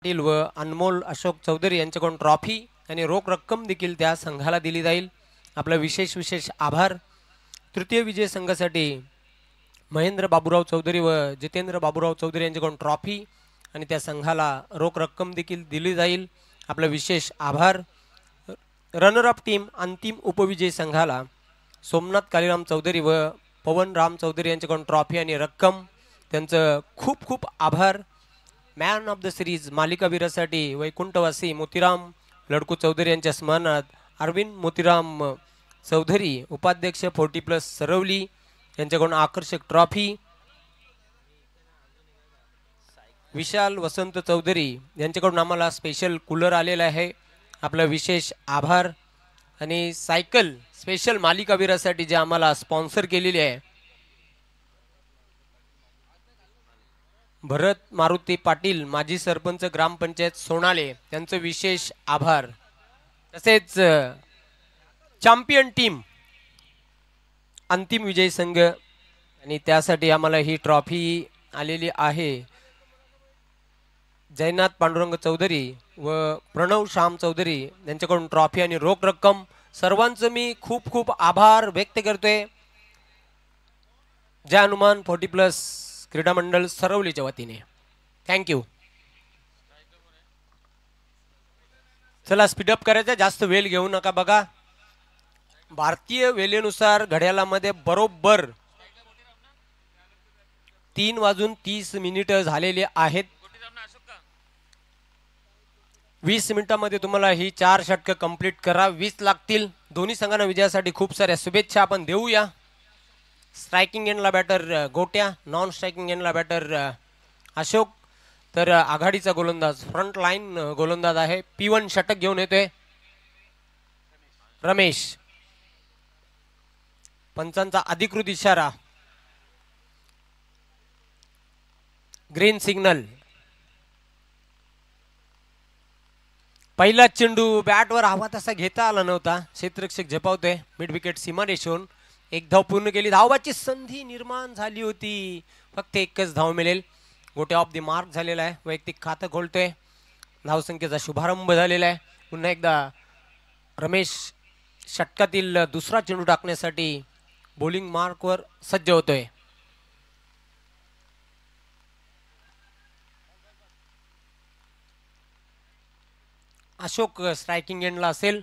पाटील व अनमोल अशोक चौधरी यांच्याकडून ट्रॉफी आणि रोख रक्कम देखील त्या संघाला दिली जाईल. आपला विशेष आभार. तृतीय विजय संघासाठी महेंद्र बाबूराव चौधरी व जितेंद्र बाबूराव चौधरी यांच्याकडून ट्रॉफी आणि त्या संघाला रोख रक्कम देखील दिली जाईल. आपला विशेष आभार. रनर अप टीम अंतिम उपविजय संघाला सोमनाथ कालीराम चौधरी व पवन राम चौधरी यांच्याकडून ट्रॉफी आणि रक्कम. त्यांचं खूप आभार. मॅन ऑफ द सिरीज मालिकावीरासाठी वैकुंठवासी मोतीराम लडकू चौधरी यांच्या स्मरणात अरविंद मोतीराम चौधरी उपाध्यक्ष 40+ सरवली यांच्याकडून आकर्षक ट्रॉफी. विशाल वसंत चौधरी यांच्याकडून आम्हाला स्पेशल कूलर आलेला आहे. आपला विशेष आभार. आणि सायकल स्पेशल मालिकावीरासाठी जे आम्हाला स्पॉन्सर केलेली आहे भरत मारुती पाटील माजी सरपंच ग्रामपंचायत सोनाळे त्यांचं विशेष आभार. तसेच चॅम्पियन टीम अंतिम विजय संघ आणि त्यासाठी आम्हाला ही ट्रॉफी आलेली आहे. जयनाथ पांडुरंग चौधरी व प्रणव श्याम चौधरी यांच्याकडून ट्रॉफी आणि रोख रक्कम. सर्वांचं मी खूप आभार व्यक्त करतोय. जय हनुमान 40+ क्रीडा मंडळ सरवलीच्या वतीने थँक्यू. चला स्पीडअप करायचं, जास्त वेळ घेऊ नका. बघा भारतीय वेळेनुसार घड्याळामध्ये बरोबर 3:30 झालेले आहेत. 20 मिनिटांमध्ये तुम्हाला ही 4 षटकं कंप्लीट करा. 20 लागतील. दोन्ही संघांना विजयासाठी खूप साऱ्या शुभेच्छा आपण देऊया. स्ट्रायकिंग एंडला बॅटर गोट्या, नॉन स्ट्रायकिंग एंडला बॅटर अशोक, तर आघाडीचा गोलंदाज फ्रंट लाईन गोलंदाज आहे. P1 षटक घेऊन येतोय रमेश. पंचांचा अधिकृत इशारा, ग्रीन सिग्नल. पहिला चेंडू बॅटवर हवा तसा घेता आला नव्हता. क्षेत्ररक्षक झेपावतोय. मिड विकेट सीमारेषेवरून एक धाव पूर्ण केली. धावाची संधी निर्माण झाली होती, फक्त एकच धाव मिळेल. गोट्या ऑफ द मार्क झालेला आहे. वैयक्तिक खातं खोलतोय. धावसंख्येचा शुभारंभ झालेला आहे. पुन्हा एकदा रमेश षटकातील दुसरा चेंडू टाकण्यासाठी बॉलिंग मार्कवर सज्ज होतोय. अशोक स्ट्रायकिंग एंडला असेल.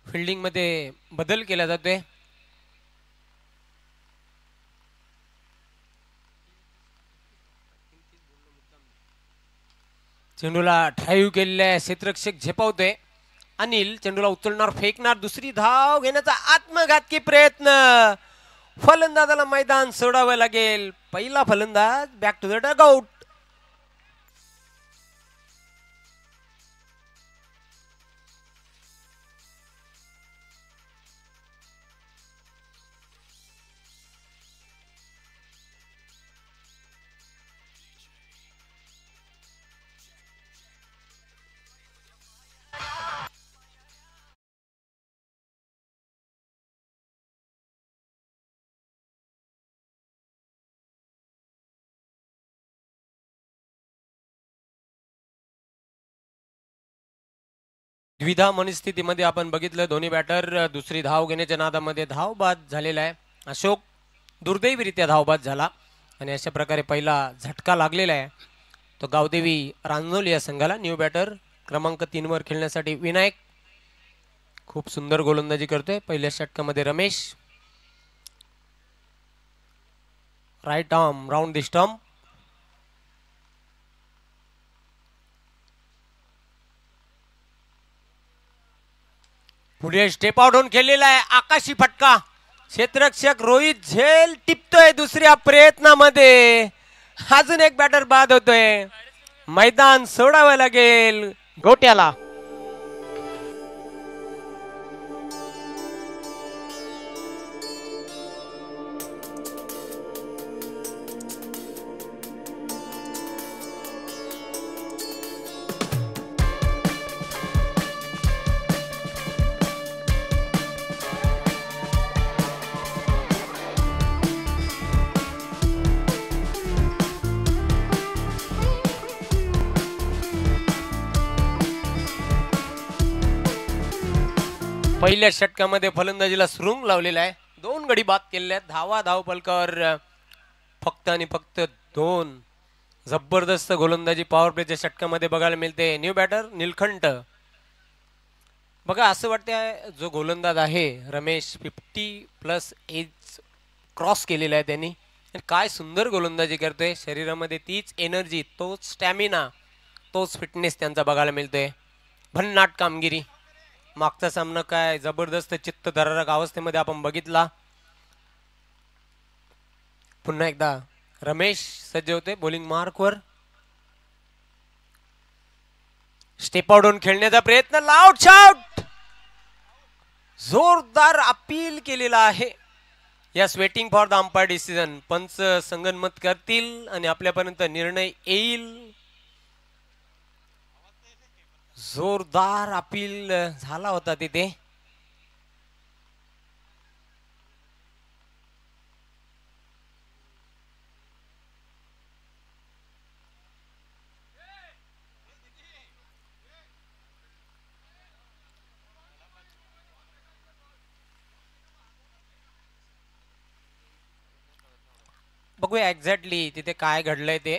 फिल्डिंग मध्ये बदल केला जातोय. चेंडूला ड्राईव्ह केलेला आहे. क्षेत्ररक्षक झेपावतोय. अनिल चेंडूला उचलणार, फेकणार. दुसरी धाव घेण्याचा आत्मघातकी प्रयत्न. फलंदाजाला मैदान सोडावं लागेल. पहिला फलंदाज बॅक टू द डगआउट. द्विधा मनस्थितीमध्ये आपण बघितलं. दोन्ही बॅटर दुसरी धाव घेण्याच्या नादामध्ये धाव बाद झालेला आहे. अशोक दुर्दैवीरित्या धाव बाद झाला आणि अशा प्रकारे पहिला झटका लागलेला आहे तो गावदेवी रांजोली या संघाला. न्यू बॅटर क्रमांक 3 वर खेळण्यासाठी विनायक खूप सुंदर गोलंदाजी करतोय. पहिल्या षटकामध्ये Ramesh. Right arm round the stump. पुढे स्टेप आउट होऊन खेळलेला आहे. आकाशी फटका. क्षेत्ररक्षक रोहित झेल टिपतोय दुसऱ्या प्रयत्नामध्ये. अजून एक बॅटर बाद होतोय. मैदान सोडावं लागेल गोट्याला. पहिल्या षटकामध्ये फलंदाजीला सुरुंग लावलेला आहे. 2 गडी बाद केलेले आहेत. धाव फलकावर फक्त आणि फक्त 2. जबरदस्त गोलंदाजी पॉवर प्लेच्या षटकामध्ये बघायला मिळते. New batter Nilkhand. बघा असं वाटतंय जो गोलंदाज आहे रमेश 50+ एज क्रॉस केलेला आहे त्यांनी. काय सुंदर गोलंदाजी करतोय. शरीरामध्ये तीच एनर्जी, तोच स्टॅमिना, तोच फिटनेस त्यांचा बघायला मिळतोय. भन्नाट कामगिरी. मागचा सामना काय जबरदस्त चित्तथरारक अवस्थेमध्ये आपण बघितला. पुन्हा एकदा रमेश सज्ज होते बॉलिंग मार्कवर. स्टेप आउट खेळण्याचा प्रयत्न. Loud shot. जोरदार अपील केलेला आहे. Yes, waiting for the umpire decision. पंच संगनमत करतील आणि आपल्यापर्यंत निर्णय येईल. जोरदार अपील झाला होता तिथे. बघूया एक्झॅक्टली तिथे काय घडलंय ते.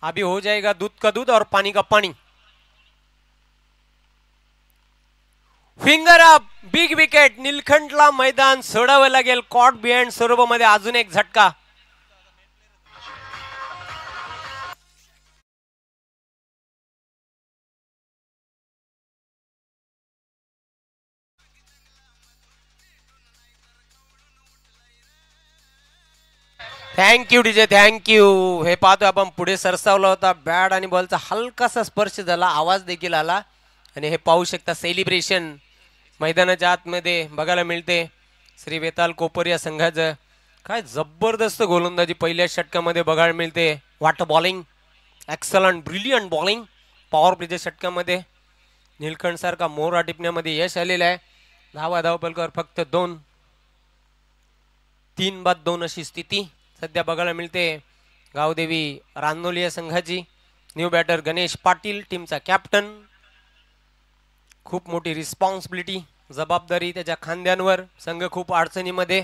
अभी हो जाएगा दूध का दूध और पानी का पानी. Finger up. Big wicket. निलखंडला मैदान सोडावं लागेल. कॉट बिहाइंड स्वरूपामध्ये अजून एक झटका. Thank you DJ, thank you. हे पाहतो आपण पुढे सरसावला होता. बॅट आणि बॉलचा हलकासा स्पर्श झाला. आवाज देखील आला. आणि हे पाहू शकता सेलिब्रेशन मैदानाच्या आतमध्ये बघायला मिळते. श्री वेताल कोपर या संघाचं काय जबरदस्त गोलंदाजी पहिल्या षटकामध्ये बघायला मिळते. What bowling, excellent brilliant bowling power प्लेच्या षटकामध्ये. निलखंड सारखा मोहरा टिपण्यामध्ये यश आलेलं आहे. धाव फलकावर फक्त 2. 3 बाद 2 अशी स्थिती सध्या बघायला मिळते. गावदेवी रानोली या संघाची. न्यू बॅटर गणेश पाटील टीमचा कॅप्टन. खूप मोठी रिस्पॉन्सिबिलिटी, जबाबदारी त्याच्या खांद्यांवर. संघ खूप अडचणीमध्ये.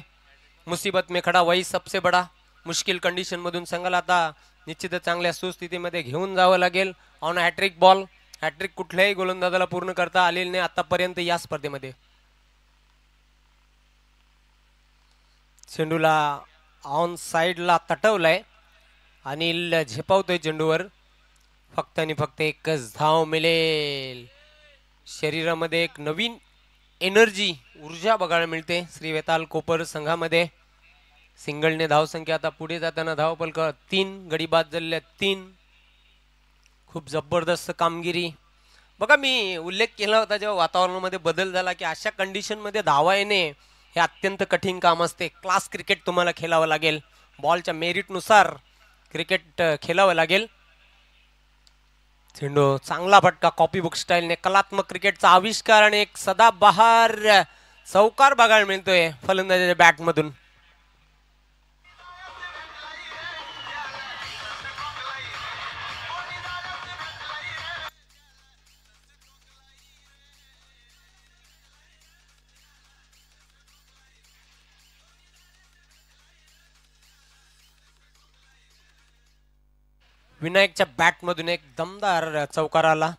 मुसीबत में खडा वही सबसे बडा. मुश्किल कंडिशन मधून संघाला आता निश्चितच चांगल्या सुस्थितीमध्ये घेऊन जावं लागेल. On hat trick ball. हॅट्रिक कुठल्याही गोलंदाजाला पूर्ण करता आलेली नाही आतापर्यंत या स्पर्धेमध्ये. चेंडूला ऑन साइडला तटवलाय. अनिल झेपावतोय चेंडूवर. फक्त आणि फक्त एकच धाव मिळेल. शरीरामध्ये एक नवीन एनर्जी, ऊर्जा बघायला मिळते श्री वेताल कोपर संघामध्ये. सिंगलने धावसंख्या आता पुढे जाताना धावफलकावर 3. गडी बाद झालेल्या 3. खूप जबरदस्त कामगिरी. बघा मी उल्लेख केला होता जेव्हा वातावरणामध्ये बदल झाला की अशा कंडिशनमध्ये धावा येणे हे अत्यंत कठीण काम असते. क्लास क्रिकेट तुम्हाला खेळावं लागेल. बॉलच्या मेरिटनुसार क्रिकेट खेळावं लागेल. चेंडू चांगला फटका कॉपी बुक स्टाईलने. कलात्मक क्रिकेटचा आविष्कार आणि एक सदाबहार चौकार बघायला मिळतोय फलंदाजाच्या बॅटमधून. विनायकच्या बॅटमधून एक दमदार चौकार आला.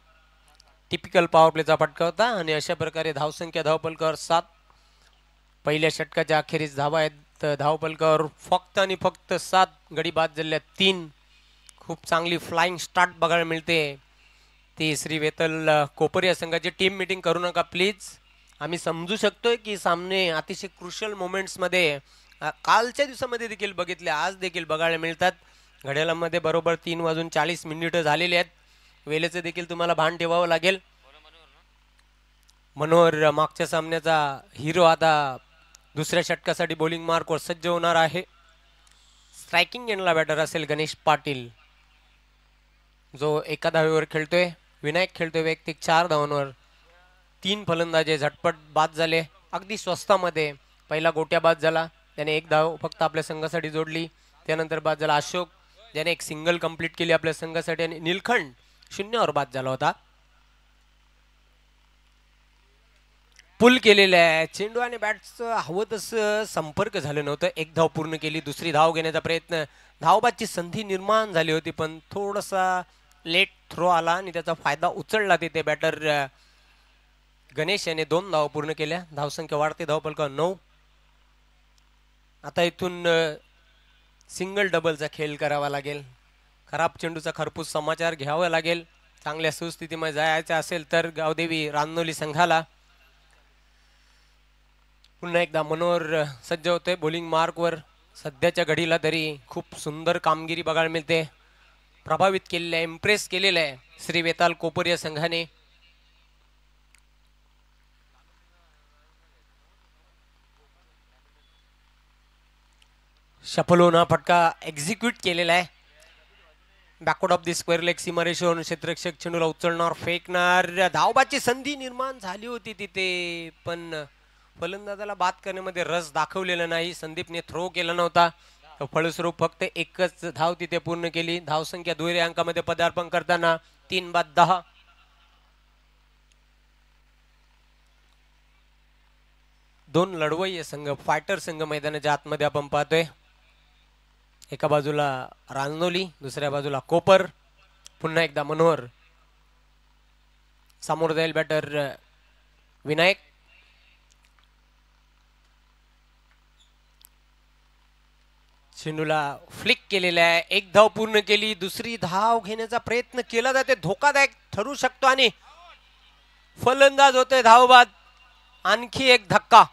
टिपिकल पॉवर प्लेचा फटका होता. आणि अशा प्रकारे धावसंख्या धावफलकावर 7. पहिल्या षटकाच्या अखेरीस धावा आहेत धावफलकावर फक्त आणि फक्त 7. गडी बाद झालेल्या 3. खूप चांगली फ्लाइंग स्टार्ट बघायला मिळते. ती श्री वेतल कोपर या संघाची. टीम मीटिंग करू नका प्लीज. आम्ही समजू शकतोय की सामने अतिशय क्रुशल मोमेंट्समध्ये कालच्या दिवसामध्ये देखील बघितले, आज देखील बघायला मिळतात. घड्याळामध्ये बरोबर 3:40 झालेले आहेत. वेळेचं देखील तुम्हाला भान ठेवावं लागेल. मनोहर मागच्या सामन्याचा हिरो आता दुसऱ्या षटकासाठी बॉलिंग मार्कवर सज्ज होणार आहे. स्ट्रायकिंग एंडला बॅटर असेल गणेश पाटील जो एका धावेवर खेळतोय. विनायक खेळतोय वैयक्तिक 4 धावांवर. 3 फलंदाजे झटपट बाद झाले अगदी स्वस्तामध्ये. पहिला गोट्या बाद झाला, त्याने 1 धाव फक्त आपल्या संघासाठी जोडली. त्यानंतर बाद झाला अशोक, ज्याने एक सिंगल कंप्लीट केली आपल्या संघासाठी. आणि निलखंड 0 वर बाद झाला होता. पुल केलेला आहे. चेंडू आणि बॅटचं हवं तसं संपर्क झालं नव्हतं. एक धाव पूर्ण केली, दुसरी धाव घेण्याचा प्रयत्न, धावबादची संधी निर्माण झाली होती पण थोडासा लेट थ्रो आला आणि त्याचा फायदा उचलला तिथे बॅटर गणेश याने 2 धाव पूर्ण केल्या. धावसंख्या वाढते, धावफलक 9. आता इथून सिंगल डबलचा खेळ करावा लागेल. खराब चेंडूचा खरपूस समाचार घ्यावा लागेल. चांगल्या सुस्थितीमध्ये जायचं असेल तर गावदेवी रानोली संघाला. पुन्हा एकदा मनोहर सज्ज होते बॉलिंग मार्कवर. सध्याच्या घडीला तरी खूप सुंदर कामगिरी बघायला मिळते. प्रभावित केलेलं आहे, इम्प्रेस केलेलं आहे श्री वेताल कोपर या संघाने. शफल हा फटका एक्झिक्यूट केलेला आहे. Backward of the square leg सीमारेषेवरून क्षेत्ररक्षक चेंडूला उचलणार, फेकणार. धावबाची संधी निर्माण झाली होती तिथे पण फलंदाजाला बाद करण्यामध्ये रस दाखवलेला नाही. संदीपने थ्रो केला नव्हता. फलस्वरूप फक्त एकच धाव तिथे पूर्ण केली. धावसंख्या दुहेरी अंकामध्ये पदार्पण करताना 3 बाद 10. दोन लढवय्ये संघ, फायटर संघ मैदानाच्या आतमध्ये आपण पाहतोय. एका बाजूला रानोली, दुसऱ्या बाजूला कोपर. पुन्हा एकदा मनोहर समोर जाईल. बॅटर विनायक. चेंडूला फ्लिक केलेला आहे. एक धाव पूर्ण केली, दुसरी धाव घेण्याचा प्रयत्न केला जाते. धोकादायक ठरू शकतो आणि फलंदाज होते धावबाद. आणखी एक धक्का.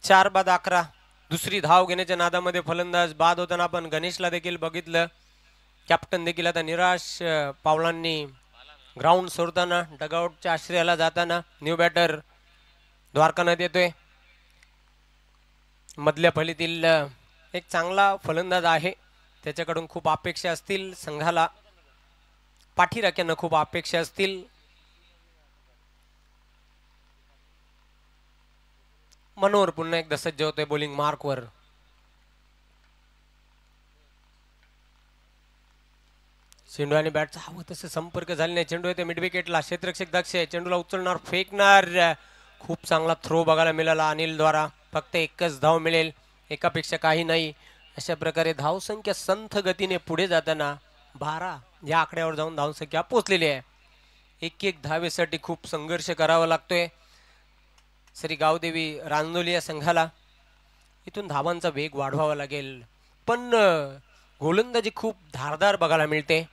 चार बाद 11. दुसरी धाव घेण्याच्या नादामध्ये फलंदाज बाद होताना आपण गणेशला देखील बघितलं. कॅप्टन देखील आता निराश पावलांनी ग्राउंड सोडताना, डगआउटच्या आश्रयाला जाताना. न्यू बॅटर द्वारकानाथ येतोय. मधल्या फळीतील एक चांगला फलंदाज आहे, त्याच्याकडून खूप अपेक्षा असतील संघाला. पाठीराख्यांना खूप अपेक्षा असतील. मनोहर पुन्हा एकदा सज्ज होतोय बॉलिंग मार्कवर. चेंडू आणि बॅटचा हवं तसं संपर्क झाले नाही. चेंडू येते मिड विकेटला. क्षेत्ररक्षक दक्ष आहे. चेंडूला उचलणार, फेकणार. खूप चांगला थ्रो बघायला मिळाला अनिल द्वारा. फक्त एकच धाव मिळेल, एकापेक्षा काही नाही. अशा प्रकारे धावसंख्या संथ गतीने पुढे जाताना 12 या आकड्यावर जाऊन धावसंख्या पोहोचलेली आहे. एक धावेसाठी खूप संघर्ष करावा लागतोय श्री गावदेवी रानोली या संघाला. इथून धावांचा वेग वाढवावा लागेल पण गोलंदाजी खूप धारदार बघायला मिळते.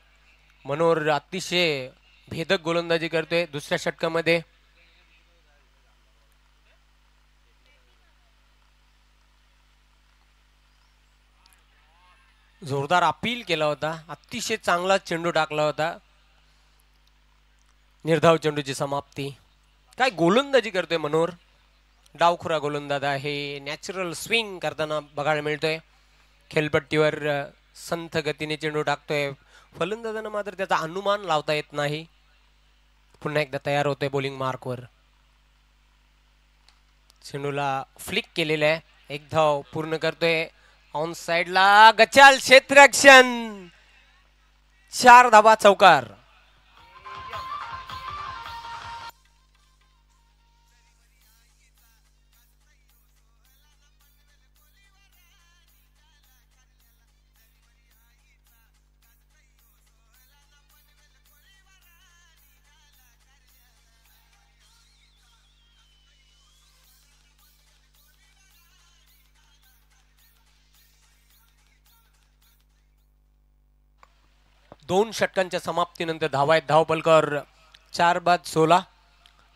मनोहर अतिशय भेदक गोलंदाजी करतोय दुसऱ्या षटकामध्ये. जोरदार अपील केला होता, अतिशय चांगला चेंडू टाकला होता. निर्धाव चेंडूची समाप्ती. काय गोलंदाजी करतोय मनोहर. डावखुरा गोलंदाज आहे. नॅचरल स्विंग करताना बघायला मिळतोय. खेळपट्टीवर संथ गतीने चेंडू टाकतोय. फलंदाजांना मात्र त्याचा अनुमान लावता येत नाही. पुन्हा एकदा तयार होतोय बॉलिंग मार्कवर. चेंडूला फ्लिक केलेला आहे. एक धाव पूर्ण करतोय. ऑन साइडला गचाल क्षेत्ररक्षण. 4 धावा चौकार. दोन षटकांच्या समाप्तीनंतर धावा आहेत धावपलकावर. 4 बाद 16.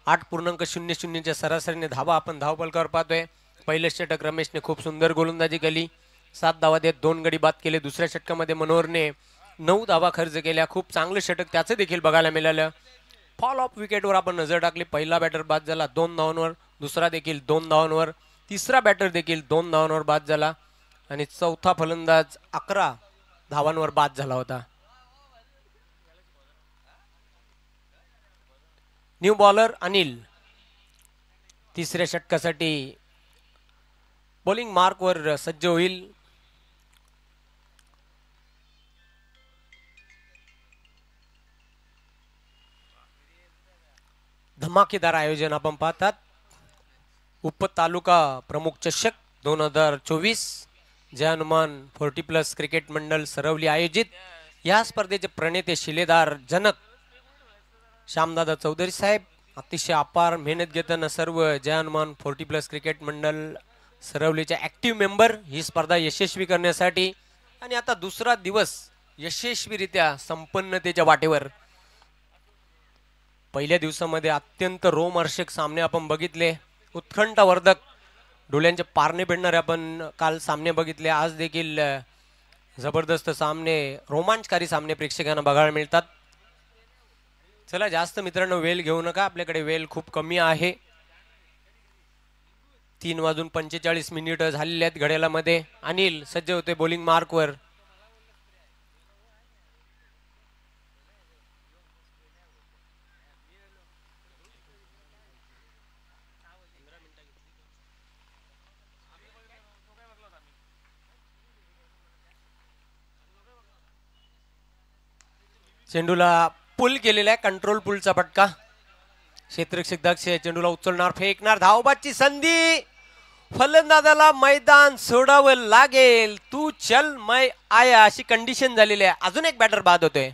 8.00च्या सरासरीने धावा आपण धावपलकावर पाहतोय. पहिलं षटक रमेशने खूप सुंदर गोलंदाजी केली. 7 धावा देत 2 गडी बाद केले. दुसऱ्या षटकामध्ये मनोहरने 9 धावा खर्च केल्या. खूप चांगलं षटक त्याचं देखील बघायला मिळालं. फॉल ऑफ विकेटवर आपण नजर टाकली. पहिला बॅटर बाद झाला 2 धावांवर, दुसरा देखील 2 धावांवर, तिसरा बॅटर देखील 2 धावांवर बाद झाला आणि चौथा फलंदाज 11 धावांवर बाद झाला होता. न्यू बॉलर अनिल तिसऱ्या षटकासाठी बॉलिंग मार्कवर सज्ज होईल. धमाकेदार आयोजन आपण पाहतात. उप तालुका प्रमुख चषक 2024 जय हनुमान 40+ क्रिकेट मंडळ सरवली आयोजित. या स्पर्धेचे प्रणेते शिलेदार जनक श्यामदादा चौधरी साहेब अतिशय अपार मेहनत घेताना सर्व जय हनुमान 40+ क्रिकेट मंडळ सरवलीचे ऍक्टिव्ह मेंबर ही स्पर्धा यशस्वी करण्यासाठी आणि आता दुसरा दिवस यशस्वीरित्या संपन्नतेच्या वाटेवर. पहिल्या दिवसामध्ये अत्यंत रोमहर्षक सामने आपण बघितले. उत्कंठावर्धक डोळ्यांचे पारणे पेडणारे आपण काल सामने बघितले. आज देखील जबरदस्त सामने, रोमांचकारी सामने प्रेक्षकांना बघायला मिळतात. चला जास्त मित्रांनो वेळ घेऊ नका, आपल्याकडे वेळ खूप कमी आहे. 3:45 झालेले आहेत घड्याळामध्ये. अनिल सज्ज होते बॉलिंग मार्कवर. चेंडूला पुल केलेला आहे, कंट्रोल पुलचा फटका. क्षेत्ररक्षक दक्ष चेंडूला उचलणार, फेकणार, धावबाची संधी. फलंदाजाला मैदान सोडावं लागेल, तू चल मै आया अशी कंडिशन झालेली आहे. अजून एक बॅटर बाद होतोय.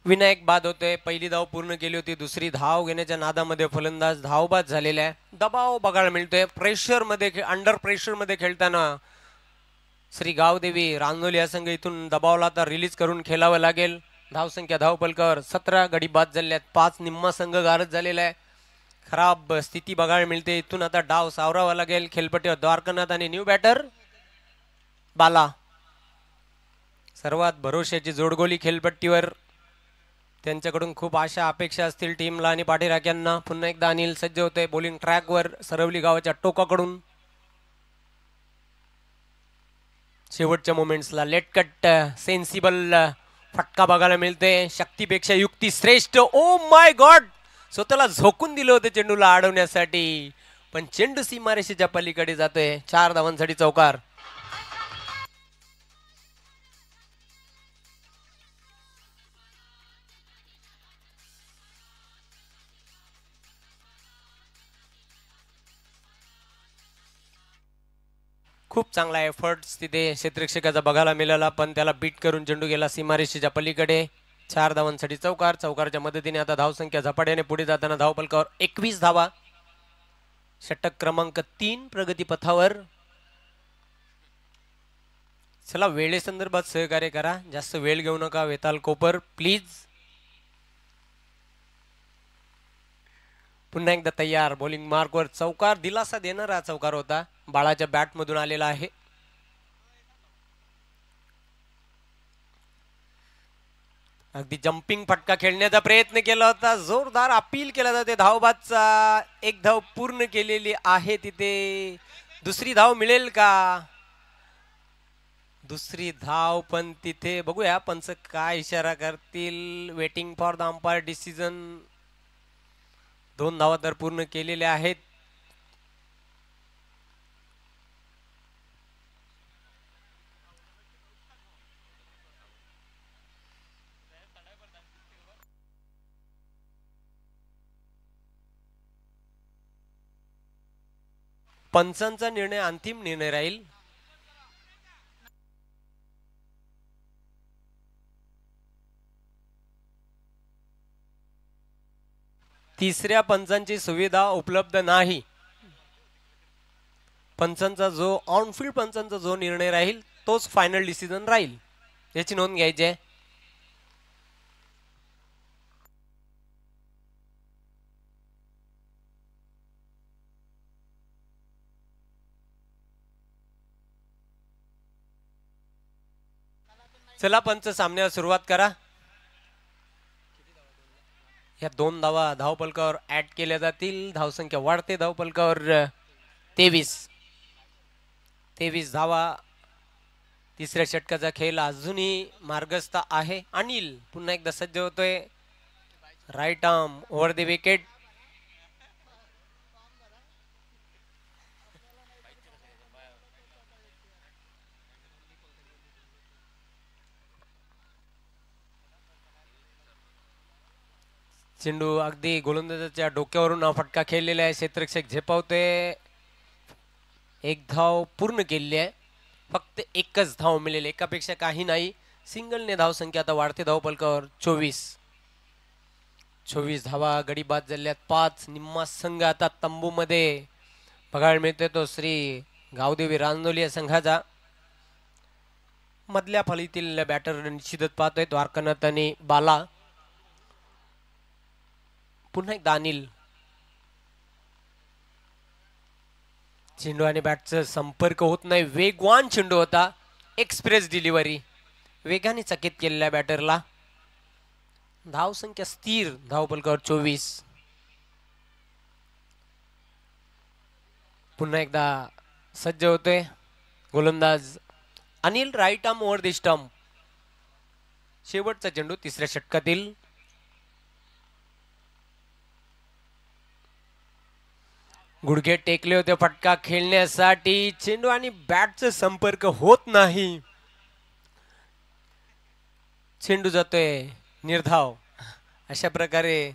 विनायक बाद होते. पहिली धाव पूर्ण केली होती, दुसरी धाव घेण्याच्या नादामध्ये फलंदाज धावबाद झालेला आहे. दबाव बघायला मिळतोय. प्रेशर मध्ये, अंडर प्रेशर मध्ये खेळताना श्री गावदेवी रांजोली या संघ इथून दबावला तर रिलीज करून खेळावं लागेल. धावसंख्या धावपलकावर 17 गडी बाद झाल्यात. 5 निम्मा संघ गारद झालेला आहे. खराब स्थिती बघायला मिळते. इथून आता डाव सावरावा लागेल. खेळपट्टीवर द्वारकानाथ आणि न्यू बॅटर बाला. सर्वात भरोशाची जोडगोली खेळपट्टीवर. त्यांच्याकडून खूप आशा अपेक्षा असतील टीमला आणि पाठीराख्यांना. पुन्हा एकदा अनिल सज्ज होते बॉलिंग ट्रॅकवर सरवली गावाच्या टोकाकडून. शेवटच्या मोमेंट्सला लेट कट सेन्सिबल फटका बघायला मिळते. शक्तीपेक्षा युक्ती श्रेष्ठ. ओ माय गॉड, स्वतःला झोकून दिलं होतं चेंडूला अडवण्यासाठी, पण चेंडू सीमारेषेच्या पलीकडे जातोय. 4 धावांसाठी चौकार. खूप चांगला एफर्ट तिथे क्षेत्ररक्षकाचा बघायला मिळाला, पण त्याला बीट करून चेंडू गेला सीमारेषेच्या पलीकडे. 4 धावांसाठी चौकार. चौकारच्या मदतीने आता धावसंख्या झपाट्याने पुढे जाताना धावपलकावर 21 धावा. षटक क्रमांक 3 प्रगतीपथावर. चला वेळेसंदर्भात सहकार्य करा, जास्त वेळ घेऊ नका. वेताल कोपर प्लीज. पुन्हा एकदा तयार बॉलिंग मार्कवर. चौकार, दिलासा देणारा चौकार होता, बाळाच्या बॅट मधून आलेला आहे. अगदी जम्पिंग फटका खेळण्याचा प्रयत्न केला होता, जोरदार अपील केला जाते. धावबादचा 1 धाव पूर्ण केलेली आहे. तिथे दुसरी धाव मिळेल का? दुसरी धाव पण तिथे बघूया पंच काय इशारा करतील. Waiting for the umpire decision. 2 धावा तर पूर्ण केलेल्या आहेत. पंचांचा निर्णय अंतिम निर्णय राहील. तिसऱ्या पंचांची सुविधा उपलब्ध नाही. पंचांचा जो ऑनफील्ड पंचांचा जो निर्णय राहील तोच फायनल डिसिजन राहील, याची नोंद घ्यायची आहे. चला पंच सामन्याला सुरुवात करा. या 2 धावा धावपलकावर ऍड केल्या जातील. धावसंख्या वाढते धावपलकावर 23 धावा. तिसऱ्या षटकाचा खेळ अजूनही मार्गस्थ आहे. अनिल पुन्हा एकदा सज्ज होतोय. Right arm over the wicket. चेंडू अगदी गोलंदाजाच्या डोक्यावरून हा फटका खेळलेला आहे. क्षेत्ररक्षक झेपावतोय. एक धाव पूर्ण केलेली आहे. फक्त एकच धाव मिळेल, एकापेक्षा काही नाही. सिंगलने धावसंख्या आता वाढते धावपलकावर 24 धावा. गडी बाद झाल्यात 5. निम्मा संघ आता तंबूमध्ये बघायला मिळतोय तो श्री गावदेवी रांजोली या संघाचा. मधल्या फळीतील बॅटर निश्चितच पाहतोय द्वारकानाथ आणि बाला. पुन्हा एकदा अनिल. चेंडू आणि बॅटचा संपर्क होत नाही. वेगवान चेंडू होता. एक्सप्रेस डिलिव्हरी वेगाने चकित केलेल्या बॅटरला. धावसंख्या स्थिर धावपलकावर 24. पुन्हा एकदा सज्ज होतोय गोलंदाज Anil. Right arm over the stump. शेवटचा चेंडू तिसऱ्या षटकातील. गुडघे टेकले होते फटका खेळण्यासाठी. चेंडू आणि बॅटचा संपर्क होत नाही. चेंडू जातोय निर्धाव. अशा प्रकारे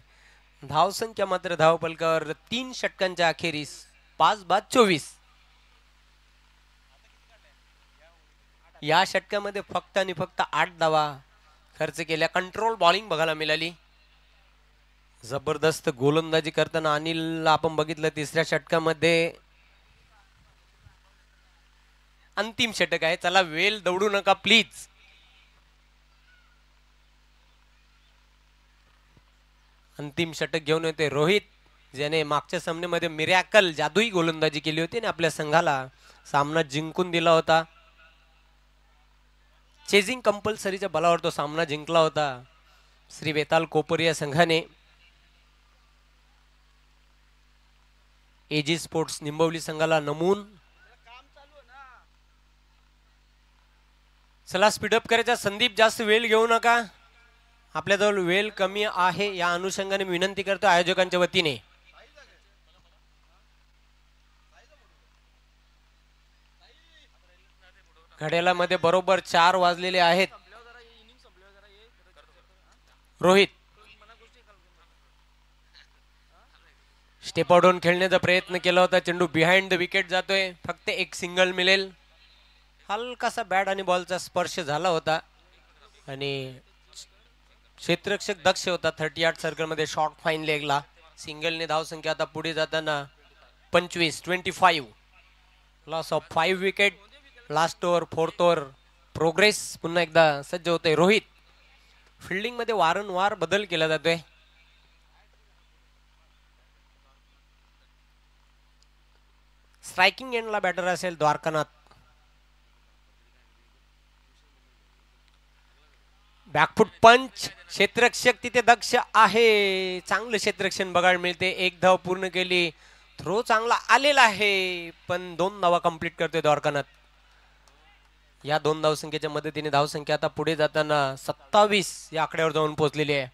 धावसंख्या मात्र धावपलकावर 3 षटकांच्या अखेरीस 5/24. या षटकामध्ये फक्त आणि फक्त 8 धावा खर्च केल्या. कंट्रोल बॉलिंग बघायला मिळाली. जबरदस्त गोलंदाजी करताना अनिल आपण बघितलं तिसऱ्या षटकामध्ये. अंतिम षटक आहे. चला वेल दौडू नका प्लीज. अंतिम षटक घेऊन येते रोहित, ज्याने मागच्या सामन्यामध्ये मिरॅकल जादुई गोलंदाजी केली होती आणि आपल्या संघाला सामना जिंकून दिला होता. चेजिंग कंपल्सरीच्या बलावर तो सामना जिंकला होता श्री वेताल कोपरिया संघाने. एजी स्पोर्ट्स निंबवली संघाला नमून. चला स्पीडअप करायचा. संदीप जास्त वेळ घेऊ नका. आपल्याजवळ वेळ कमी आहे, या अनुषंगाने विनंती करतो आयोजकांच्या वतीने. घड्याळामध्ये बरोबर 4 वाजलेले आहेत. रोहित स्टेप आउट खेळण्याचा प्रयत्न केला होता. चेंडू बिहाइंड द विकेट जातोय. फक्त एक सिंगल मिळेल. हलकासा बॅट आणि बॉलचा स्पर्श झाला होता आणि क्षेत्ररक्षक दक्ष होता. 38 सर्कलमध्ये शॉर्ट फाईन लेगला. सिंगलने धावसंख्या आता पुढे जाताना 25. Loss of 5 wicket. Last over 4th over progress. पुन्हा एकदा सज्ज होते रोहित. फिल्डिंग मध्ये वारंवार बदल केला जातोय. स्ट्रायकिंग एंडला बॅटर असेल द्वारकानाथ. बॅकफुट पंच. क्षेत्ररक्षक तिथे दक्ष आहे. चांगलं क्षेत्ररक्षण बघायला मिळते. एक धाव पूर्ण केली. थ्रो चांगला आलेला आहे पण 2 धावा कंप्लीट करतोय द्वारकानाथ. या 2 धावसंख्येच्या मदतीने धावसंख्या आता पुढे जाताना 27 या आकड्यावर जाऊन पोहोचलेली आहे.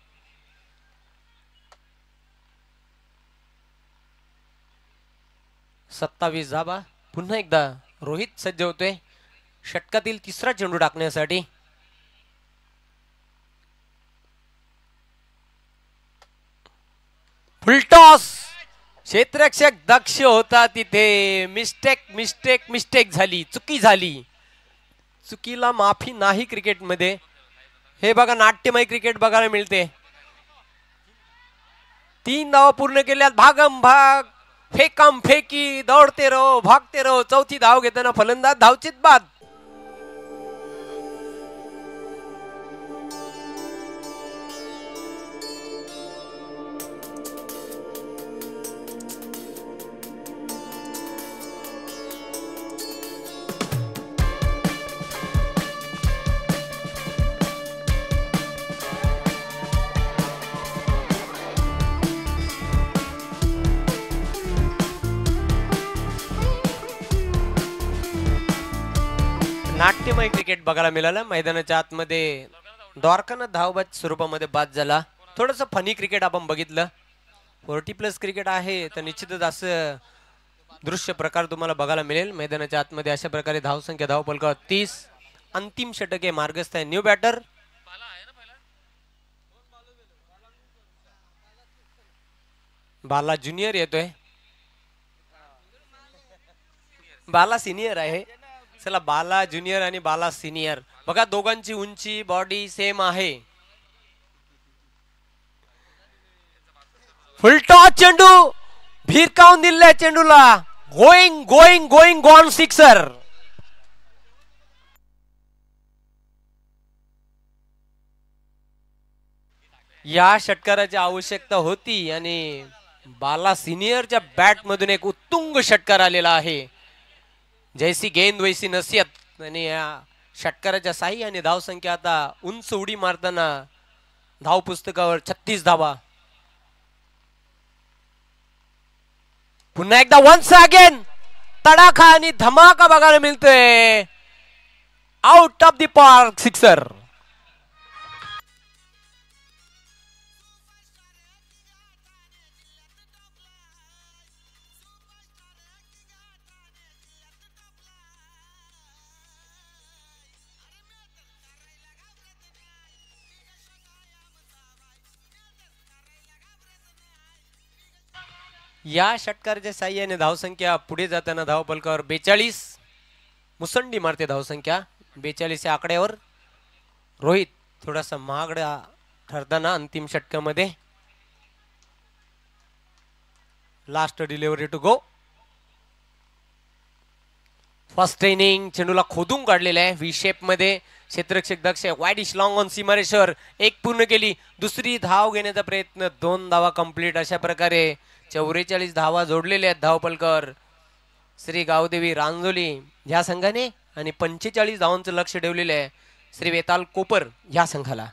सत्तावीस धावा. पुन्हा एकदा रोहित सज्ज होतोय षटकातील तिसरा चेंडू टाकण्यासाठी. फुलटॉस. क्षेत्ररक्षक दक्ष होता तिथे. मिस्टेक झाली. चुकी झाली. चुकीला माफी नाही क्रिकेटमध्ये. हे बघा नाट्यमय क्रिकेट बघायला मिळते. 3 धावा पूर्ण केल्यात. भागम भाग. फेकम फेकी. दौडते रहो भागते रहो. 4थी धाव घेताना फलंदाज धावचित बाद. रहस्यमय क्रिकेट बघायला मिळालं. मैदानाच्या आतमध्ये द्वारकानाथ धावबाद स्वरूपामध्ये बाद झाला. थोडंसं फनी क्रिकेट आपण बघितलं. 40+ क्रिकेट आहे तर निश्चितच असं दृश्य प्रकार तुम्हाला बघायला मिळेल. मैदानाच्या आतमध्ये अशा प्रकारे धावसंख्या धावपलकावर 30. अंतिम षटक आहे. मार्गस्थ आहे न्यू बॅटर बाला ज्युनियर येतोय. बाला सिनियर आहे. चला बाला ज्युनियर आणि बाला सिनियर बघा दोघांची उंची बॉडी सेम आहे. फुलटॉस चेंडू भिरकावून दिलाय चेंडूला. Going going going gone sixer. या षटकाराची आवश्यकता होती आणि बाला सिनियरच्या बॅट मधून एक उत्तुंग षटकार आलेला आहे. जैसी गेंद वैसी नसीहत आणि या षटकाराच्या साह्याने धावसंख्या आता उंच उडी मारताना धाव पुस्तकावर 36 धावा. पुन्हा एकदा वन्स अगेन तडाखा आणि धमाका बघायला मिळतोय. Out of the park sixer. या षटकाराच्या साह्याने धावसंख्या पुढे जाताना धावपलकावर 42. मुसंडी मारते धावसंख्या 42 या आकड्यावर. रोहित थोडासा महागडा ठरताना अंतिम षटकामध्ये. Last delivery to go. First inning चेंडूला खोदून काढलेला आहे व्ही शेप मध्ये. क्षेत्ररक्षक दक्ष वाईडिश लॉंग ऑन सीमारेश्वर एक पूर्ण केली. दुसरी धाव घेण्याचा प्रयत्न 2 धावा कंप्लीट. अशा प्रकारे 44 धावा जोडलेल्या आहेत धावपलकर श्री गावदेवी रांजोली ह्या संघाने आणि 45 धावांचं लक्ष ठेवलेलं आहे श्री वेताल कोपर ह्या संघाला.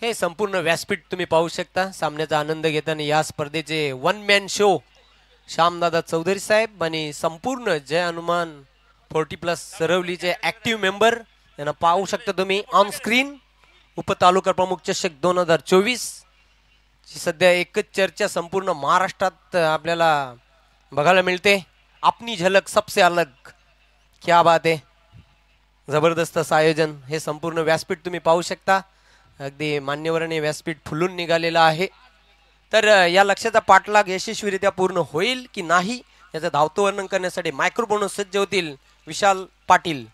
हे संपूर्ण व्यासपीठ तुम्ही पाहू शकता. सामन्याचा आनंद घेताना या स्पर्धेचे 1 मॅन शो श्यामदादा चौधरी साहेब आणि संपूर्ण जय हनुमान 40+ सरवलीचे ऍक्टिव्ह मेंबर यांना पाहू शकता तुम्ही ऑन स्क्रीन. उपतालुका प्रमुख चषक 2024 ची सध्या एकच चर्चा संपूर्ण महाराष्ट्रात आपल्याला बघायला मिळते. अपनी झलक सबसे अलग. क्या बात आहे. जबरदस्त असं आयोजन. हे संपूर्ण व्यासपीठ तुम्ही पाहू शकता. अगदी मान्यवरांनी व्यासपीठ फुलून निघालेला आहे. तर या लक्ष्याचा पाठलाग यशस्वीरित्या पूर्ण होईल की नाही याचं धावतो वर्णन करण्यासाठी मायक्रोफोन सज्ज होतील Vishal Patil.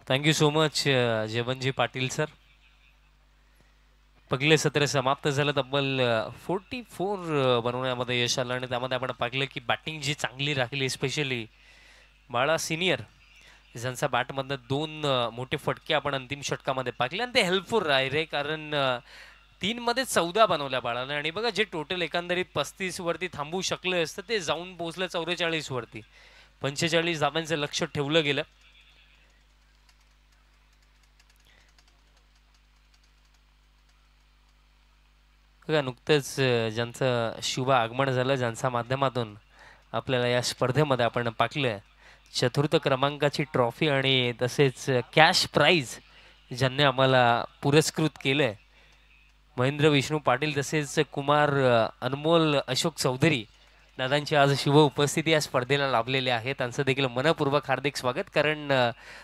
Thank you so much Jevanji Patil sir. पहिले सत्र समाप्त झालं. तब्बल 44 बनवण्यामध्ये यश आलं आणि त्यामध्ये आपण पाहिलं की बॅटिंग जी चांगली राहिली स्पेशली बाळा सिनियर ज्यांचा बॅटमधनं 2 मोठे फटके आपण अंतिम षटकामध्ये पाहिले आणि ते हेल्पफुल राहिले कारण 3 मध्ये 14 बनवल्या बाळाने आणि बघा जे टोटल एकंदरीत 35 वरती थांबू शकलं असतं ते जाऊन पोहोचलं 44 वरती. 45 धावांचं लक्ष ठेवलं गेलं. बघा नुकतंच ज्यांचं शुभ आगमन झालं ज्यांच्या माध्यमातून आपल्याला या स्पर्धेमध्ये आपण पाहिलं 4th क्रमांकाची ट्रॉफी आणि तसेच कॅश प्राइज ज्यांनी आम्हाला पुरस्कृत केलंय महेंद्र विष्णू पाटील तसेच कुमार अनमोल अशोक चौधरी दादांची आज शुभ उपस्थिती या स्पर्धेला लाभलेले आहे. त्यांचं देखील मनपूर्वक हार्दिक स्वागत कारण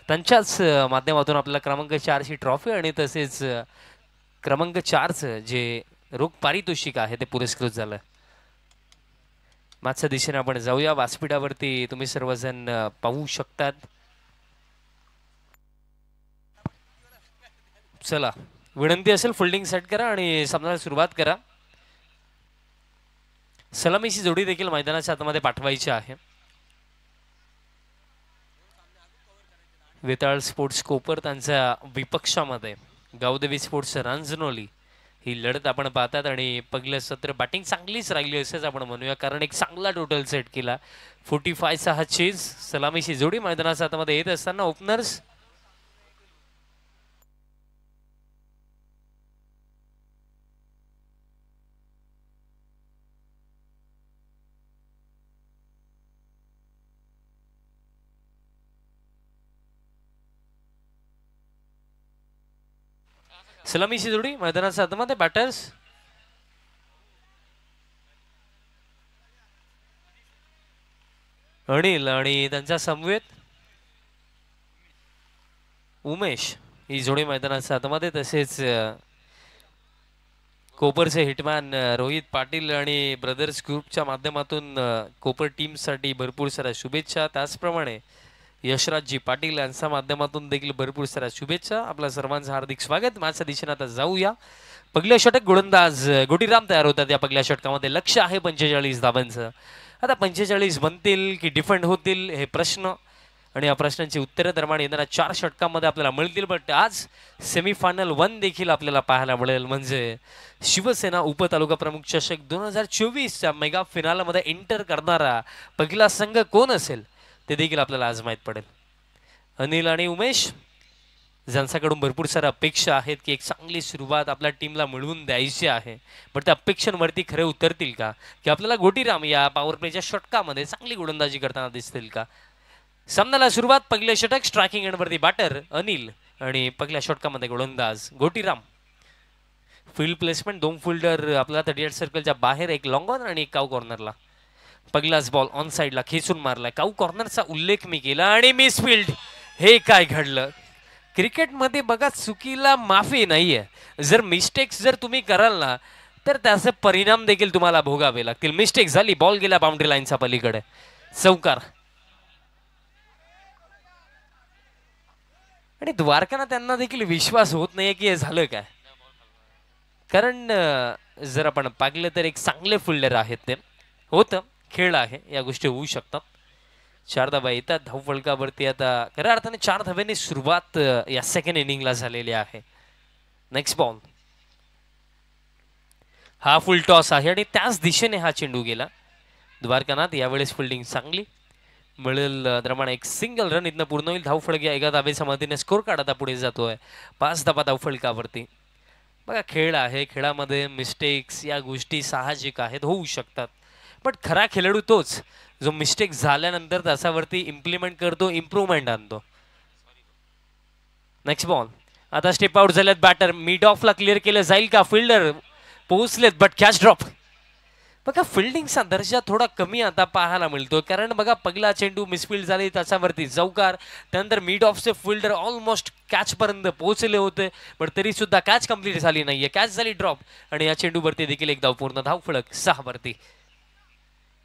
त्यांच्याच माध्यमातून आपल्याला क्रमांक 4 ची ट्रॉफी आणि तसेच क्रमांक 4चं जे रोख पारितोषिक आहे ते पुरस्कृत झालं. मागच्या दिशेने आपण जाऊया. व्यासपीठावरती तुम्ही सर्वजण पाहू शकतात. चला, विनंती असेल फिल्डिंग सेट करा आणि सामन्याला सुरुवात करा. सलामीची जोडी देखील मैदानाच्या आतमध्ये पाठवायची आहे. वेताळ स्पोर्ट्स कोपर त्यांच्या विपक्षामध्ये गावदेवी स्पोर्ट्स रांजनोली ही लढत आपण पाहतात. आणि पहिलं सत्र बॅटिंग चांगलीच राहिली असेच आपण म्हणूया, कारण एक चांगला टोटल सेट केला. 45चा हा चेज. सलामीची जोडी मैदानाच्या आतमध्ये येत असताना ओपनर्स सलामीची जोडी मैदानाच्या आतमध्ये बॅटर्स अनिल आणि त्यांच्या समवेत उमेश ही जोडी मैदानाच्या आतमध्ये. तसेच कोपरचे हिटमॅन रोहित पाटील आणि ब्रदर्स ग्रुपच्या माध्यमातून कोपर टीमसाठी भरपूर साऱ्या शुभेच्छा. त्याचप्रमाणे यशराजजी पाटील यांच्या माध्यमातून देखील भरपूर साऱ्या शुभेच्छा. आपल्या सर्वांचं हार्दिक स्वागत. माझ्या दिशेने आता जाऊया. पहिल्या षटक गोलंदाज गोटीराम तयार होतात. या पहिल्या षटकामध्ये लक्ष आहे 45 धावांचं. आता 45 बनतील की डिफेंड होतील हे प्रश्न, आणि या प्रश्नांची उत्तरं दरम्यान येणाऱ्या 4 षटकांमध्ये आपल्याला मिळतील. बट आज सेमीफायनल 1 देखील आपल्याला पाहायला मिळेल, म्हणजे शिवसेना उपतालुका प्रमुख चषक 2024च्या मेगा फिनालमध्ये एंटर करणारा पहिला संघ कोण असेल ते देखील आपल्याला आज माहीत पडेल. अनिल आणि उमेश ज्यांच्याकडून भरपूर साऱ्या अपेक्षा आहेत की एक चांगली सुरुवात आपल्या टीमला मिळवून द्यायची आहे, पण त्या अपेक्षांवरती खरे उतरतील का, की आपल्याला गोटीराम या पॉवर प्लेच्या षटकामध्ये चांगली गोलंदाजी करताना दिसतील का. सामन्याला सुरुवात. पहिले षटक. स्ट्रायकिंग एंडवरती बॅटर अनिल आणि पहिल्या षटकामध्ये गोलंदाज गोटीराम. फील्ड प्लेसमेंट 2 फिल्डर आपल्याला 38 सर्कलच्या बाहेर, एक लॉंग ऑन आणि एक काऊ कॉर्नरला. पहिलाच बॉल ऑन साईडला खेचून मारलाय. काऊ कॉर्नरचा उल्लेख मी केला आणि मिस फील्ड. हे काय घडलं क्रिकेटमध्ये बघा, चुकीला माफी नाहीये. जर मिस्टेक्स जर तुम्ही कराल ना तर त्याचे परिणाम देखील तुम्हाला भोगावे लागतील. मिस्टेक झाली, बॉल गेला बाउंड्री लाईनच्या पलीकडे. चौकार. आणि द्वारकाना त्यांना देखील विश्वास होत नाहीये की हे झालं काय, कारण जर आपण पाहिलं तर एक चांगले फिल्डर आहेत ते. होतं, खेळ आहे, या गोष्टी होऊ शकतात. 4 धावा येतात धावफलकावरती. आता खऱ्या अर्थाने 4 धाव्यांनी सुरुवात या सेकंड इनिंगला झालेली आहे. Next ball. हा फुल टॉस आहे आणि त्याच दिशेने हा चेंडू गेला. द्वारकानाथ यावेळेस फिल्डिंग चांगली मिळेल दरम्यान एक सिंगल रन इथनं पूर्ण होईल. धावफलक या एका धावेच्या मदतीने स्कोर कार्ड आता पुढे जातोय 5 धावा धावफलकावरती. बघा, खेळ आहे, खेळामध्ये मिस्टेक्स या गोष्टी साहजिक आहेत, होऊ शकतात. पण खरा खेळाडू तोच जो मिस्टेक झाल्यानंतर त्याच्यावरती इम्प्लिमेंट करतो, इम्प्रूव्हमेंट आणतो. Next ball. आता स्टेप आउट झाल्यात बॅटर. मिड ऑफला क्लिअर केलं जाईल का, फिल्डर पोहोचलेत बट कॅच ड्रॉप. बघा, फिल्डिंगचा दर्जा थोडा कमी आता पाहायला मिळतो, कारण बघा पहिला चेंडू मिसफिल्ड झाली, त्याच्यावरती चौकार. त्यानंतर मिड ऑफचे फिल्डर ऑलमोस्ट कॅच पर्यंत पोहोचले होते, पण तरी सुद्धा कॅच कंप्लीट झाली नाहीये. कॅच झाली ड्रॉप आणि या चेंडूवरती देखील एक धाव पूर्ण. धावफलक 6 वरती.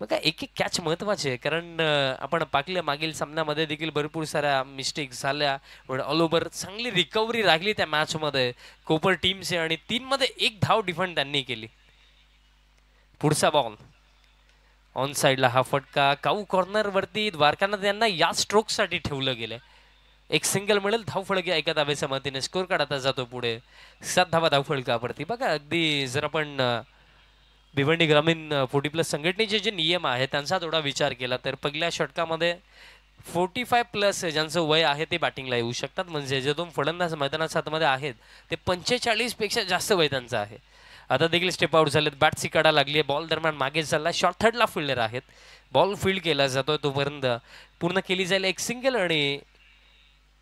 बघा, एक एक कॅच महत्वाचे आहे, कारण आपण पाहिलं मागील सामन्यामध्ये देखील भरपूर साऱ्या मिस्टेक झाल्या, पण ऑल ओव्हर चांगली रिकव्हरी राहिली त्या मॅच मध्ये कोपर टीमचे, आणि 3 मध्ये 1 धाव डिफेंड त्यांनी केली. पुढचा बॉल ऑन साइडला. हा फटका काऊ कॉर्नर वरती. द्वारकानाथ यांना या स्ट्रोक साठी ठेवलं गेलं. एक सिंगल मिळेल. धावफलक या एका धावेच्या मदतीने स्कोर कार्ड आता जातो पुढे 7 धावा धावफलकावरती. बघा, अगदी जर आपण भिवंडी ग्रामीण 40+ संघटनेचे जे नियम आहेत त्यांचा थोडा विचार केला तर पहिल्या षटकामध्ये 45+ ज्यांचं वय आहे ते बॅटिंगला येऊ शकतात, म्हणजे जे 2 फलंदाज मैदानाच्या आतमध्ये आहेत ते 45 पेक्षा जास्त वय त्यांचं आहे. आता देखील स्टेप आउट झालेत. बॅटची काढा लागली आहे. बॉल दरम्यान मागे चालला. शॉर्ट थर्डला फिल्डर आहेत. बॉल फील्ड केला जातोय तोपर्यंत पूर्ण केली जाईल एक सिंगल, आणि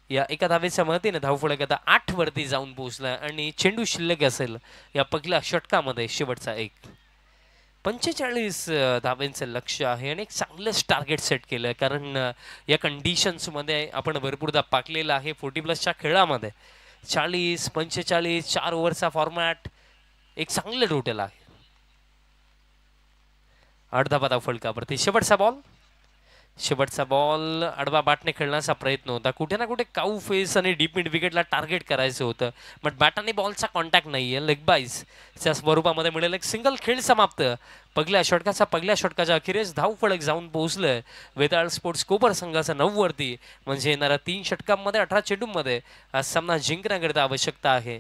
या एका धावेच्या मदतीने धावफलक आता 8 वरती जाऊन पोहोचला आणि चेंडू शिल्लक असेल या पहिल्या षटकामध्ये शेवटचा एक. 45 धाव्यांचं लक्ष आहे आणि एक चांगलंच टार्गेट सेट केलं, कारण या कंडिशन्समध्ये आपण भरपूरदा पाकलेलं आहे 40+च्या खेळामध्ये. 40, 45, 4 ओव्हरचा फॉर्मॅट एक चांगलं टोटल आहे. 8 धावा फलकावरती. शेवटचा बॉल आडवा बॅटने खेळण्याचा प्रयत्न होता. कुठे ना कुठे काऊ फेस आणि डीप मिड विकेटला टार्गेट करायचं होतं, बट बॅटाने बॉलचा कॉन्टॅक्ट नाहीये. लेग बाईजच्या स्वरूपामध्ये मिळेल एक सिंगल. खेळ समाप्त. पहिल्या षटकाच्या अखेरीस धावफलक जाऊन पोहोचलंय वेताळ स्पोर्ट्स कोपर संघाचा 9 वरती. म्हणजे येणाऱ्या 3 षटकांमध्ये 18 चेंडूंमध्ये हा सामना जिंकण्याकरिता आवश्यकता आहे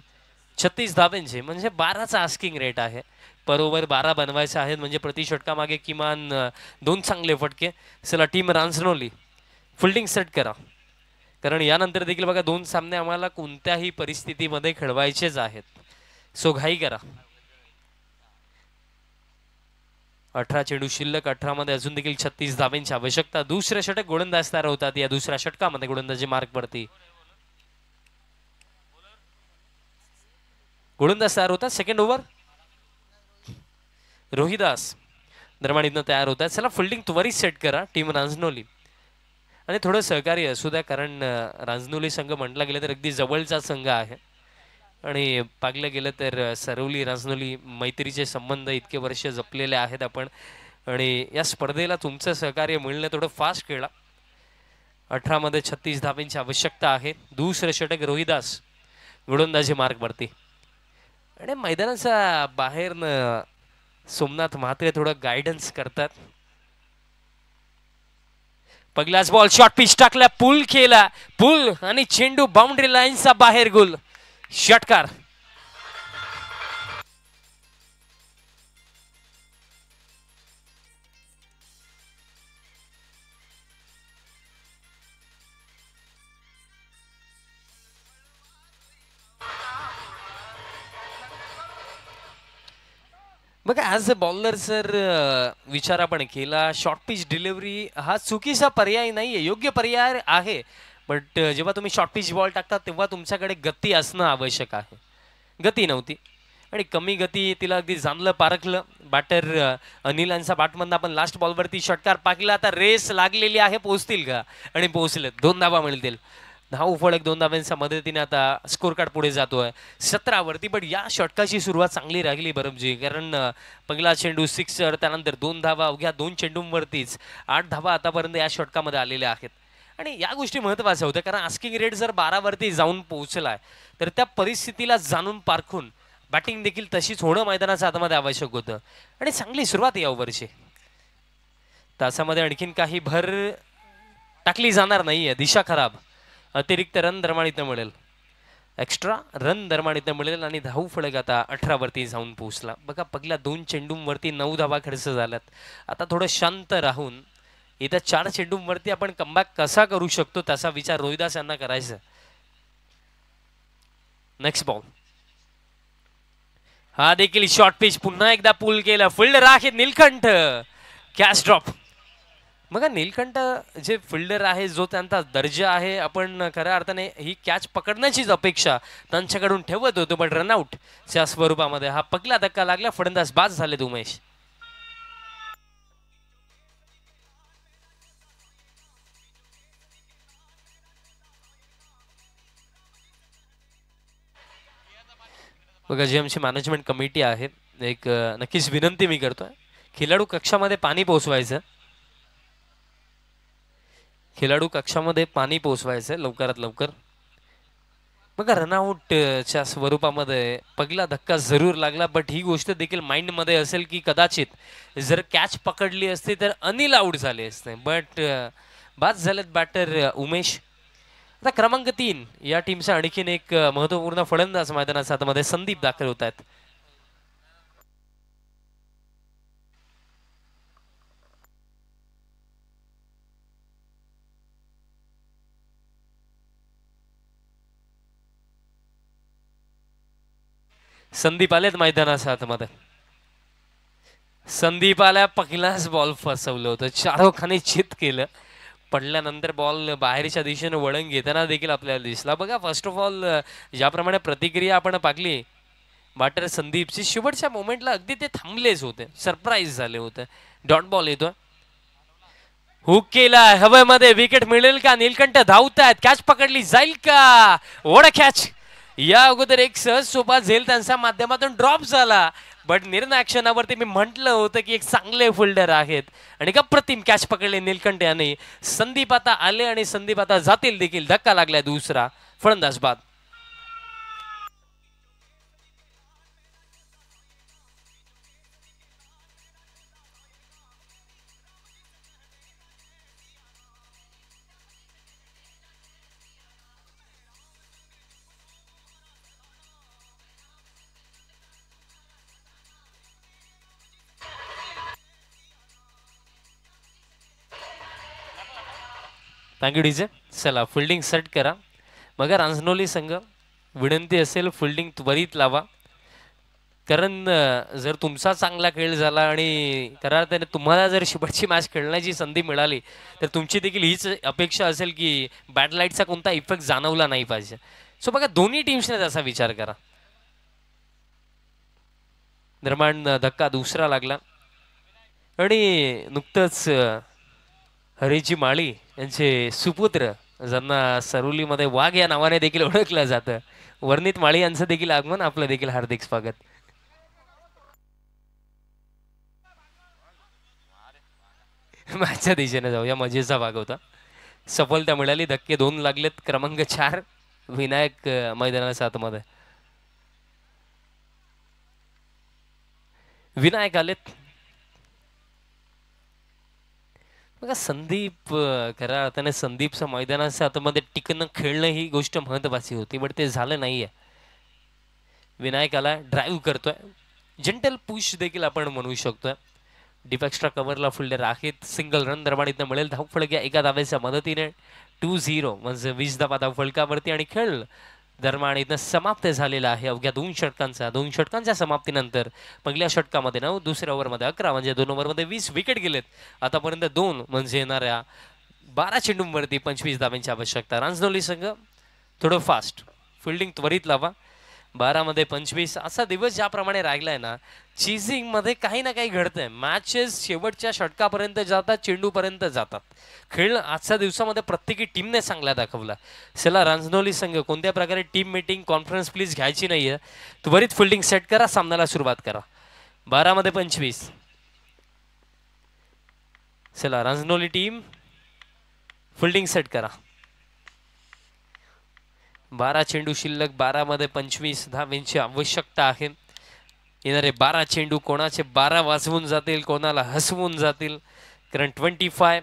36 धावांची. म्हणजे 12चा आस्किंग रेट आहे. पर ओव्हर 12 बनवायचे आहेत, म्हणजे प्रति षटकामागे किमान 2 चांगले फटके. चला टीम रांजनोली फिल्डिंग सेट करा, कारण यानंतर देखील बघा 2 सामने आम्हाला कोणत्याही परिस्थितीमध्ये खेळवायचेच आहेत. सो घाई करा. 18 चेंडू शिल्लक. 18 मध्ये अजून देखील 36 धावांची आवश्यकता. दुसरे षटक गोलंदाज तयार होतात. या दुसऱ्या षटकामध्ये गोलंदाजी मार्क वरती गोलंदाज तयार होतात. सेकंड ओव्हर रोहिदास दरम्यान तयार होतात. चला फिल्डिंग त्वरित सेट करा टीम रांजनोली, आणि थोडं सहकार्य असू द्या, कारण रांजनोली संघ म्हटला गेलं तर अगदी जवळचा संघ आहे, आणि पागलं गेलं तर सरवली रांजनोली मैत्रीचे संबंध इतके वर्ष जपलेले आहेत आपण, आणि या स्पर्धेला तुमचं सहकार्य मिळणं. थोडं फास्ट खेळा. 18 मध्ये 36 धावांची आवश्यकता आहे. दुसरं षटक रोहिदास गोलंदाजी मार्ग वरती, आणि मैदानाच्या बाहेरनं सोमनाथ म्हात्रे थोडं गायडन्स करतात. पहिलाच बॉल शॉर्ट पिच टाकला, पुल केला, पुल आणि चेंडू बाउंड्री लाईनचा बाहेर. गोल षटकार. बघा ॲज अ बॉलर सर विचार आपण केला, शॉर्ट पिच डिलिव्हरी हा चुकीचा पर्याय नाहीये, योग्य पर्याय आहे, बट जेव्हा तुम्ही शॉर्ट पिच बॉल टाकता तेव्हा तुमच्याकडे गती असणं आवश्यक आहे. गती नव्हती, आणि कमी गती तिला अगदी जाणलं पारखलं. बॅटर अनिल यांचा बॅटमधनं आपण लास्ट बॉलवरती षटकार पाकला. आता रेस लागलेली आहे, पोहोचतील का, आणि पोहोचले. 2 धावा मिळतील. धाव फलक 2 धावांच्या मदतीने आता स्कोर कार्ड पुढे जातोय 17 वरती. पण या षटकाची सुरुवात चांगली राहिली बरमजी, कारण पहिला चेंडू सिक्सर, त्यानंतर 2 धावा अवघ्या 2 चेंडूंवरतीच 8 धावा आतापर्यंत या षटकामध्ये आलेल्या आहेत. आणि या गोष्टी महत्त्वाच्या होत्या, कारण आस्किंग रेट जर 12 वरती जाऊन पोहोचलाय तर त्या परिस्थितीला जाणून पारखून बॅटिंग देखील तशीच होणं मैदानाच्या आतमध्ये आवश्यक होतं, आणि चांगली सुरुवात या ओव्हरची. तासामध्ये आणखीन काही भर टाकली जाणार नाहीये. दिशा खराब. अतिरिक्त रन दरम्यान मिळेल, एक्स्ट्रा रन दरम्यान मिळेल, आणि धाव फलक आता 18 वरती जाऊन पोहोचला. बघा पहिल्या 2 चेंडूंवरती 9 धावा खर्च झाल्यात. आता थोडं शांत राहून इथं 4 चेंडूंवरती आपण कमबॅक कसा करू शकतो त्याचा विचार रोहिदास यांना करायचा. Next ball. हा देखील शॉर्ट पिच, पुन्हा एकदा पुल केला. फिल्डर आहे नीलकंठ. Catch drop. बघा नीलकंठ जे फिल्डर आहे, जो त्यांचा दर्जा आहे, आपण खऱ्या अर्थाने ही कॅच पकडण्याचीच अपेक्षा त्यांच्याकडून ठेवत होतो, पण रनआउटच्या स्वरूपामध्ये हा पहिला धक्का लागला. फलंदाज बाद झाले उमेश. बघा जी आमची मॅनेजमेंट कमिटी आहे, एक नक्कीच विनंती मी करतोय, खेळाडू कक्षामध्ये पाणी पोहोचवायचं. खेळाडू कक्षामध्ये पाणी पोहोचवायचं लवकरात लवकर. बघा रनआउटच्या स्वरूपामध्ये पहिला धक्का जरूर लागला, बट ही गोष्ट देखील माइंडमध्ये असेल की कदाचित जर कॅच पकडली असती तर अनिल आऊट झाले असते, बट बाद झालेत बॅटर उमेश. आता क्रमांक 3 या टीमचा आणखीन एक महत्वपूर्ण फलंदाज मैदानाच्या आतमध्ये संदीप दाखल होत आहेत. संदीप आलेत मैदानाच्या आतमध्ये. संदीप आल्या, पहिलाच बॉल फसवलं होतं, चारोखाने चित केलं. पडल्यानंतर बॉल बाहेरच्या दिशेने वळण घेताना देखील आपल्याला दिसला. बघा फर्स्ट ऑफ ऑल ज्याप्रमाणे प्रतिक्रिया आपण पाहिली बॅटर संदीपची, शेवटच्या मोमेंटला अगदी ते थांबलेच होते, सरप्राईज झाले होते. डॉट बॉल येतो, हुक केला हवेमध्ये, विकेट मिळेल का? नीलकंठ धावतायत, कॅच पकडली जाईल का? ओढ कॅच. या अगोदर एक सहज सोपा झेल त्यांच्या माध्यमातून ड्रॉप झाला, बट निर्णायक क्षणावरती मी म्हटलं होतं की एक चांगले फिल्डर आहेत आणि अप्रतिम कॅच पकडले नीलकंठ याने. संदीप आता आले आणि संदीप आता जातील देखील. धक्का लागलाय दुसरा फलंदाज बाद. Thank you DJ. चला फिल्डिंग सेट करा. मग रांजनोली संघ विनंती असेल फिल्डिंग त्वरित लावा, कारण जर तुमचा चांगला खेळ झाला आणि कारण त्याने तुम्हाला जर शेवटची मॅच खेळण्याची संधी मिळाली तर तुमची देखील हीच अपेक्षा असेल की बॅट लाईटचा कोणता इफेक्ट जाणवला नाही पाहिजे. सो बघा दोन्ही टीम्सने त्याचा विचार करा. दरम्यान धक्का दुसरा लागला आणि नुकतंच हरीजी माळी यांचे सुपुत्र ज्यांना सरुलीमध्ये वाघ या नावाने देखील ओळखलं जातं, वर्णित माळी यांचं देखील आगमन. आपलं देखील हार्दिक स्वागत. मॅचच्या दिशेने जाऊया. मजेचा भाग होता. सफलता मिळाली. धक्के 2 लागलेत. क्रमांक 4 विनायक मैदानाच्या आतमध्ये. विनायक आलेत. बघा संदीप खऱ्या अर्थाने संदीपचं मैदानाच्या आतमध्ये टिकणं खेळणं ही गोष्ट महत्वाची होती, बट ते झालं नाहीये. विनायक आला, ड्राईव्ह करतोय. जेंटल पुश देखील आपण म्हणू शकतोय. डीप एक्स्ट्रा कव्हरला फिल्डर आहेत. सिंगल रन दरम्यान मिळेल. धावफलक एका धावेच्या मदतीने 2-0 म्हणजे 20 धावा धावफलकावरती आणि खेळ दरम्यान इथं समाप्त झालेला आहे. अवघ्या 2 षटकांच्या समाप्तीनंतर पहिल्या षटकामध्ये 9, दुसऱ्या ओव्हरमध्ये 11 म्हणजे 2 ओव्हरमध्ये 20 विकेट गेलेत. आतापर्यंत 2 म्हणजे येणाऱ्या 12 चेंडूंवरती 25 धावांची आवश्यकता. रांजनोली संघ थोडं फास्ट फिल्डिंग त्वरित लावा. 12 मध्ये 25 असा दिवस ज्याप्रमाणे राहिलाय ना, चीजिंग मध्ये काही ना काही घडतंय. मॅचेस शेवटच्या षटकापर्यंत जातात, चेंडूपर्यंत जातात. खेळ आजच्या दिवसामध्ये प्रत्येकी टीमने चांगला दाखवला. चला रांजनोली संघ कोणत्या प्रकारे टीम मीटिंग कॉन्फरन्स प्लीज घ्यायची नाहीये. त्वरित फिल्डिंग सेट करा, सामन्याला सुरुवात करा. 12 मध्ये 25. चला रांजनोली टीम फिल्डिंग सेट करा. 12 चेंडू शिल्लक. 12 मध्ये 25 धावांची आवश्यकता आहे. येणारे 12 चेंडू कोणाचे 12 वाजवून जातील, कोणाला हसवून जातील. कारण 25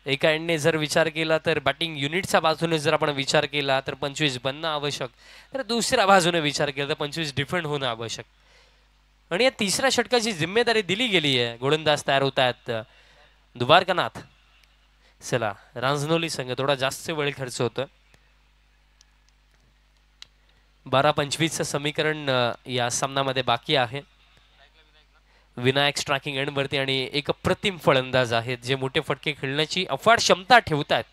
एका एंडने जर विचार केला तर बॅटिंग युनिटच्या बाजूने जर आपण विचार केला तर 25 बनणं आवश्यक, तर दुसऱ्या बाजूने विचार केला तर 25 डिफेंड होणं आवश्यक. आणि या तिसऱ्या षटकाची जिम्मेदारी दिली गेली आहे. गोलंदाज तयार होत आहेत दुबारकानाथ. चला रांजनोली संघ थोडा जास्त वेळ खर्च होतोय. 12-25चं समीकरण या सामन्यामध्ये बाकी आहे. विनायक स्ट्रायकिंग एंडवरती आणि एक अप्रतिम फलंदाज आहेत जे मोठे फटके खेळण्याची अफाट क्षमता ठेवतात.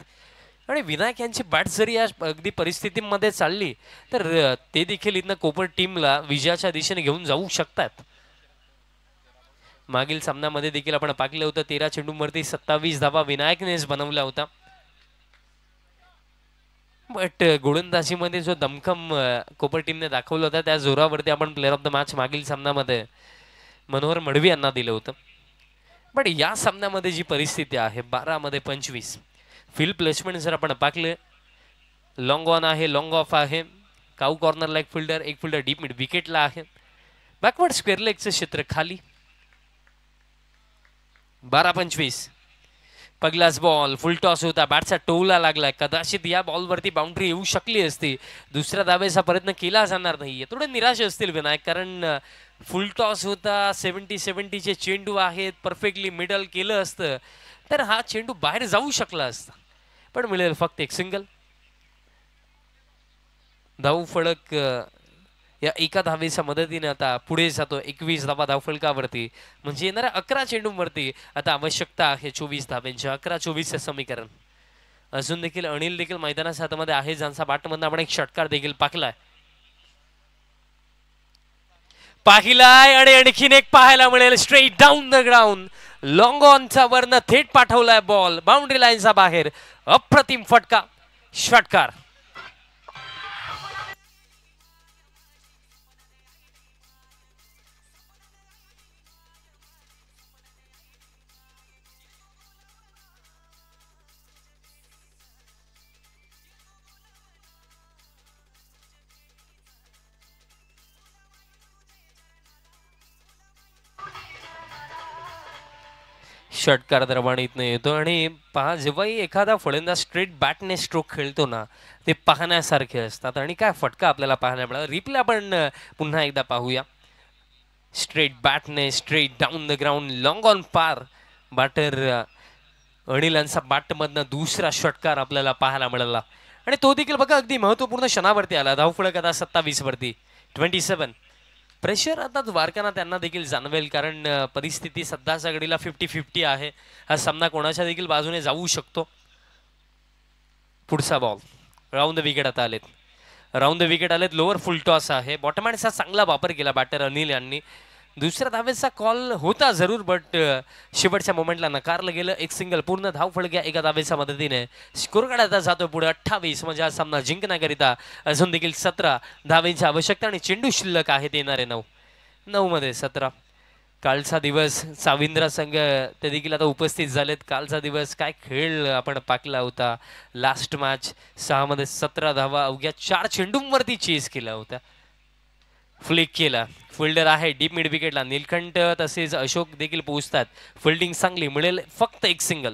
आणि विनायक यांची बॅट जरी या अगदी परिस्थितीमध्ये चालली तर ते देखील इथनं कोपर टीमला विजयाच्या दिशेने घेऊन जाऊ शकतात. मागील सामन्यामध्ये देखील आपण पाहिलं होतं 13 चेंडूंवरती 27 धावा विनायकनेच बनवला होता. बट गोलंदाजीमध्ये जो दमखम कोपर टीमने दाखवला होता त्या जोरावरती आपण प्लेअर ऑफ द मॅच मागील सामन्यामध्ये मनोहर मडवी यांना दिलं होतं. बट या सामन्यामध्ये जी परिस्थिती आहे 12 मध्ये 25 फील्ड प्लेसमेंट जर आपण पाहिलं, लॉंग ऑन आहे, लॉंग ऑफ आहे. काऊ कॉर्नरला एक फिल्डर डीप मिड विकेटला आहे. बॅकवर्ड स्क्वेअर लेगचं क्षेत्र खाली. 12-25 पहिलाच बॉल फुल टॉस होता. बॅटचा टोला लागलाय. कदाचित या बॉलवरती बाउंड्री येऊ शकली असती. दुसऱ्या धावेचा प्रयत्न केला जाणार नाहीये. थोडे निराश असतील विनायक, कारण फुल टॉस होता. 70-70चे चेंडू आहेत. परफेक्टली मिडल केलं असतं तर हा चेंडू बाहेर जाऊ शकला असता, पण मिळेल फक्त एक सिंगल. धाव फलक या एका धावेच्या मदतीने आता पुढे जातो. 21 धावा धावफलकावरती म्हणजे येणाऱ्या 11 चेंडूंवरती आता आवश्यकता आहे 24 धाव्यांची. 11-24चे समीकरण. अजून देखील अनिल देखील मैदानाच्या हातामध्ये आहे, ज्यांचा बॅटमधून आपण एक षटकार देखील पाहिलाय आणि आणखीन एक पाहायला मिळेल. Straight down the ground, long ऑनचा वरनं थेट पाठवलाय बॉल बाउंड्री लाईनचा बाहेर. अप्रतिम फटका, षटकार. षटकार दरवाणीतनं येतो आणि पहा जेव्हाही एखादा फलंदाज स्ट्रेट बॅटने स्ट्रोक खेळतो ना ते पाहण्यासारखे असतात आणि काय फटका आपल्याला पाहायला मिळाला. रिप्ले आपण पुन्हा एकदा पाहूया. स्ट्रेट बॅटने straight down the ground long on पार बॅटर अनिलांचा बॅटमधनं दुसरा षटकार आपल्याला पाहायला मिळाला आणि तो देखील बघा अगदी महत्त्वपूर्ण क्षणावरती आला. धावफलक आता 27 वरती 27. प्रेशर आता द्वारकांना त्यांना देखील जाणवेल कारण परिस्थिती सध्याच्या घडीला 50-50 आहे. हा सामना कोणाच्या देखील बाजूने जाऊ शकतो. पुढचा बॉल राऊंड द विकेट आता आलेत. राऊंड द विकेट आलेत. लोअर फुल टॉस आहे. बॉटम हँडचा चांगला वापर केला बॅटर अनिल यांनी. दुसऱ्या धावेचा कॉल होता जरूर बट शेवटच्या मोमेंटला नकारलं गेलं. एक सिंगल पूर्ण धाव फळक्या एका धावेच्या मदतीने स्कोर काढायचा जातो पुढे 28. म्हणजे हा सामना जिंकण्याकरिता अजून देखील 17 धावेची आवश्यकता आणि चेंडू शिल्लक आहेत येणारे 9 मध्ये 17. कालचा दिवस साविंद्रा संघ ते देखील आता उपस्थित झालेत. कालचा दिवस काय खेळ आपण पाकला होता. लास्ट मॅच 6 मध्ये 17 धावा अवघ्या 4 चेंडूंवरती चेस केला होता. फ्लिक केला. फिल्डर आहे डीप मिड विकेटला. नीलकंठ तसेच अशोक देखील पोहोचतात. फिल्डिंग चांगली मिळेल फक्त एक सिंगल.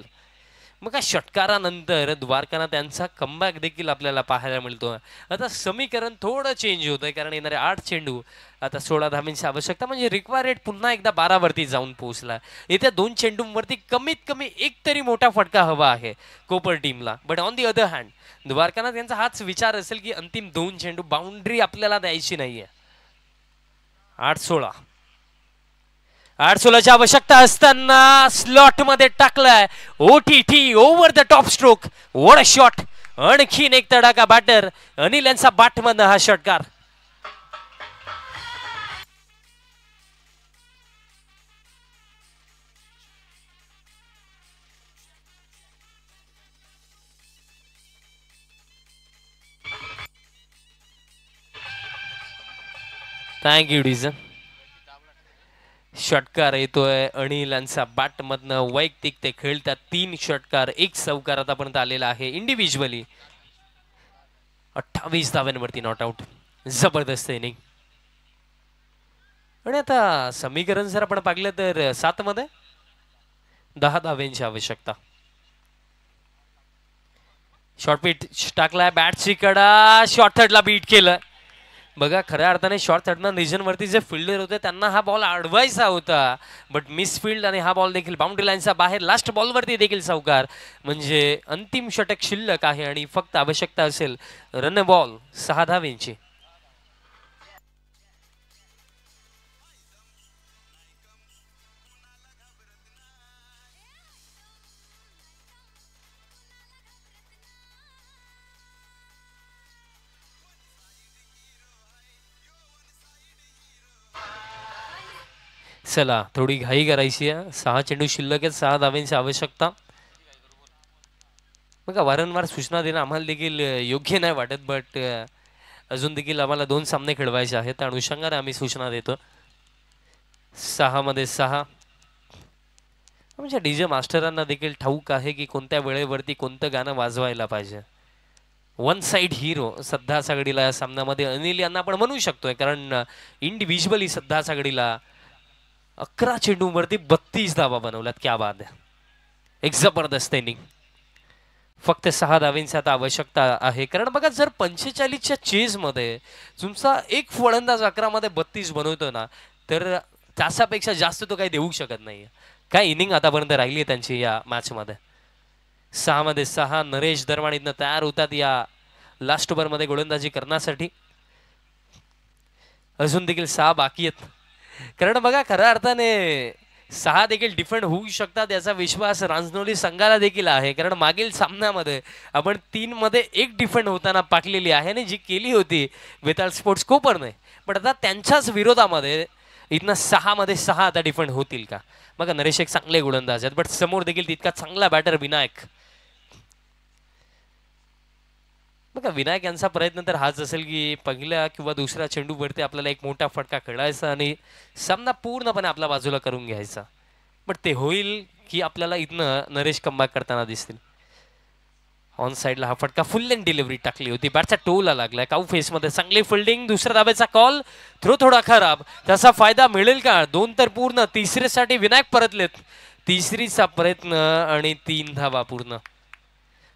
मग षटकारानंतर द्वारकांना त्यांचा कमबॅक देखील आपल्याला पाहायला मिळतो. आता समीकरण थोडं चेंज होतंय कारण येणारे 8 चेंडू आता 16 धावांची आवश्यकता म्हणजे रिक्वायर रेट पुन्हा एकदा 12 वरती जाऊन पोहोचला. येत्या 2 चेंडूंवरती कमीत कमी एक तरी मोठा फटका हवा आहे कोपर टीमला. But on the other hand द्वारकांना त्यांचा हाच विचार असेल की अंतिम 2 चेंडू बाउंड्री आपल्याला द्यायची नाहीये. 8-16 8-16ची आवश्यकता असताना स्लॉट मध्ये टाकलाय OTT over the top stroke. What a shot. आणखीन एक तडाखा बॅटर अनिल यांचा बॅटमधनं हा षटकार. थँक्यू डिझन. षटकार येतोय अनिल यांचा बॅटमधनं. वैयक्तिक ते खेळतात 3 षटकार 1 चौकार आतापर्यंत आलेला आहे इंडिव्हिज्युअली. 28 धाव्यांवरती नॉट आउट. जबरदस्त इनिंग. आणि आता समीकरण जर आपण पाहिलं तर 7 मध्ये 10 धाव्यांची आवश्यकता. शॉर्ट पिच टाकलाय बॅटची कडा. शॉर्ट थर्डला बीट केलं. बघा खऱ्या अर्थाने शॉर्ट थर्डनं रिजनवरती जे फिल्डर होते त्यांना हा बॉल अडवायचा होता बट मिसफिल्ड आणि हा बॉल देखील बाउंड्री लाईनचा बाहेर. लास्ट बॉलवरती देखील चौकार म्हणजे अंतिम षटक शिल्लक आहे आणि फक्त आवश्यकता असेल रन बॉल 6 धावेंची. चला थोडी घाई करायची आहे. 6 चेंडू शिल्लक आहेत. 6 धावेंची आवश्यकता. बघा वारंवार सूचना देणं आम्हाला देखील योग्य नाही वाटत बट अजून देखील आम्हाला 2 सामने खेळवायचे आहेत त्या अनुषंगाने आम्ही सूचना देतो. 6 मध्ये 6 म्हणजे डीजे मास्टरांना देखील ठाऊक आहे की कोणत्या वेळेवरती कोणतं गाणं वाजवायला पाहिजे. वन साइड हिरो सध्याच्या घडीला या सामन्यामध्ये अनिल यांना आपण म्हणू शकतोय कारण इंडिव्हिज्युअली सध्याच्या घडीला 11 चेंडूंवरती 32 धावा बनवल्यात. क्या बात आहे. एक जबरदस्त इनिंग. फक्त 6 धावेंची आता आवश्यकता आहे कारण बघा जर 45च्या चेज मध्ये तुमचा एक फलंदाज 11 मध्ये 32 बनवतो ना तर त्याच्यापेक्षा जास्त तो काही देऊ शकत नाही. काय इनिंग आतापर्यंत राहिली आहे त्यांची या मॅच मध्ये. 6 मध्ये 6 नरेश दरवाणीतनं तयार होतात या लास्ट ओव्हर मध्ये गोलंदाजी करण्यासाठी. अजून देखील 6 बाकी आहेत कारण बघा खऱ्या अर्थाने 6 देखील डिफेंड होऊ शकतात याचा विश्वास रांजनोली संघाला देखील आहे कारण मागील सामन्यामध्ये आपण 3 मध्ये 1 डिफेंड होताना पाकलेली आहे आणि जी केली होती वेताळ स्पोर्ट्स कोपरने. पण आता त्यांच्याच विरोधामध्ये इथनं 6 मध्ये 6 आता डिफेंड होतील का. बघा नरेश एक चांगले गोलंदाज आहेत बट समोर देखील तितका चांगला बॅटर विनायक. बघा विनायक यांचा प्रयत्न तर हाच असेल की पहिल्या किंवा दुसऱ्या चेंडूवरती आपल्याला एक मोठा फटका खेळायचा आणि सामना पूर्णपणे आपल्या बाजूला करून घ्यायचा. बट ते होईल की आपल्याला इथनं नरेश कमबॅक करताना दिसतील. ऑन साइडला हा फटका फुल लेंथ डिलिव्हरी टाकली होती. बॅटचा टोला लागलाय. काऊ फेसमध्ये चांगली फिल्डिंग. दुसऱ्या धावेचा कॉल. थ्रो थोडा खराब. त्याचा फायदा मिळेल का. 2 तर पूर्ण. तिसऱ्यासाठी विनायक परतलेत. तिसरीचा प्रयत्न आणि 3 धावा पूर्ण.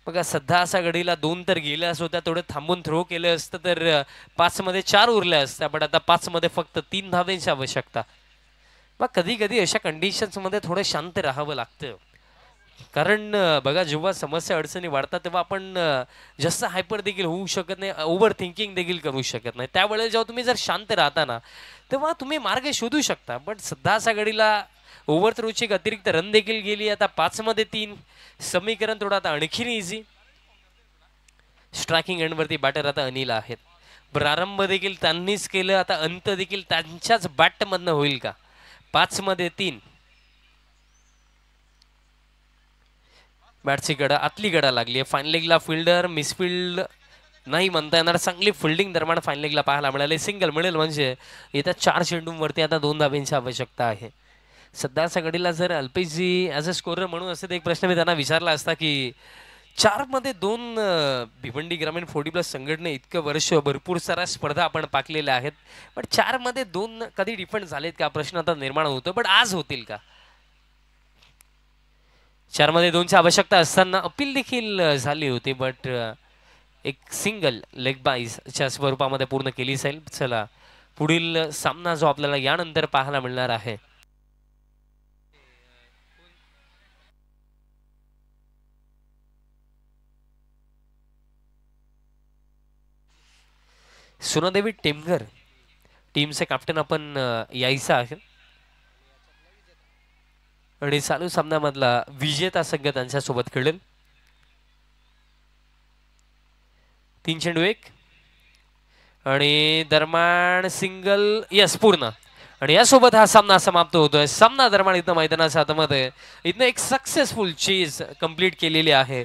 बघा सध्या असा घडीला 2 तर गेल्याच होत्या, थोडं थांबून थ्रो केलं असतं तर 5 मध्ये 4 उरल्या असत्या, पण आता 5 मध्ये फक्त 3 धावेची आवश्यकता. मग कधी कधी अशा कंडिशन्स मध्ये थोडं शांत राहावं लागतं, कारण बघा जेव्हा समस्या अडचणी वाढतात तेव्हा आपण जास्त हायपर देखील होऊ शकत नाही, ओव्हर थिंकिंग देखील करू शकत नाही. त्यावेळेला जेव्हा तुम्ही जर शांत राहता ना तेव्हा तुम्ही मार्ग शोधू शकता. पण सध्या असा घडीला ओव्हर थ्रोची एक अतिरिक्त रन देखील गेली. आता 5 मध्ये 3 समीकरण थोडं आता आणखीन इझी. स्ट्रायकिंग एंडवरती बॅटर आता अनिल आहेत. प्रारंभ देखील त्यांनीच केलं, आता अंत देखील त्यांच्याच बॅटमधनं होईल का? 5 मध्ये 3. बॅटची गडा आतली गडा लागली आहे. फाईन लेगला फिल्डर मिसफिल्ड नाही म्हणता येणार, चांगली फिल्डिंग दरम्यान फाईन लेगला पाहायला मिळाले. सिंगल मिळेल म्हणजे येत्या 4 चेंडूंवरती आता 2 धाब्यांची आवश्यकता आहे. सध्याच्या घडीला जर अल्पेजी ॲज अ स्कोरर म्हणून असे एक प्रश्न मी त्यांना विचारला असता की 4 मध्ये 2 भिवंडी ग्रामीण 40+ संघटने इतकं वर्ष भरपूर साऱ्या स्पर्धा आपण पाकलेल्या आहेत, पण 4 मध्ये 2 कधी डिफेंड झालेत का प्रश्न आता निर्माण होतो. पण आज होतील का? 4 मध्ये 2ची आवश्यकता असताना अपील देखील झाली होती, बट एक सिंगल लेग बाईजच्या स्वरूपामध्ये पूर्ण केली जाईल. चला पुढील सामना जो आपल्याला यानंतर पाहायला मिळणार आहे सुनादेवी टेमघर टीमचे कॅप्टन आपण यायचं आहे आणि चालू सामन्यामधला विजेता संघ त्यांच्यासोबत खेळेल. 3 चेंडू 1 आणि दरम्यान सिंगल यस पूर्ण. आणि यासोबत हा सामना समाप्त होतोय. सामना दरम्यान इथं मैदानाच्या आतमध्ये इथनं एक सक्सेसफुल चेज कंप्लीट केलेली आहे.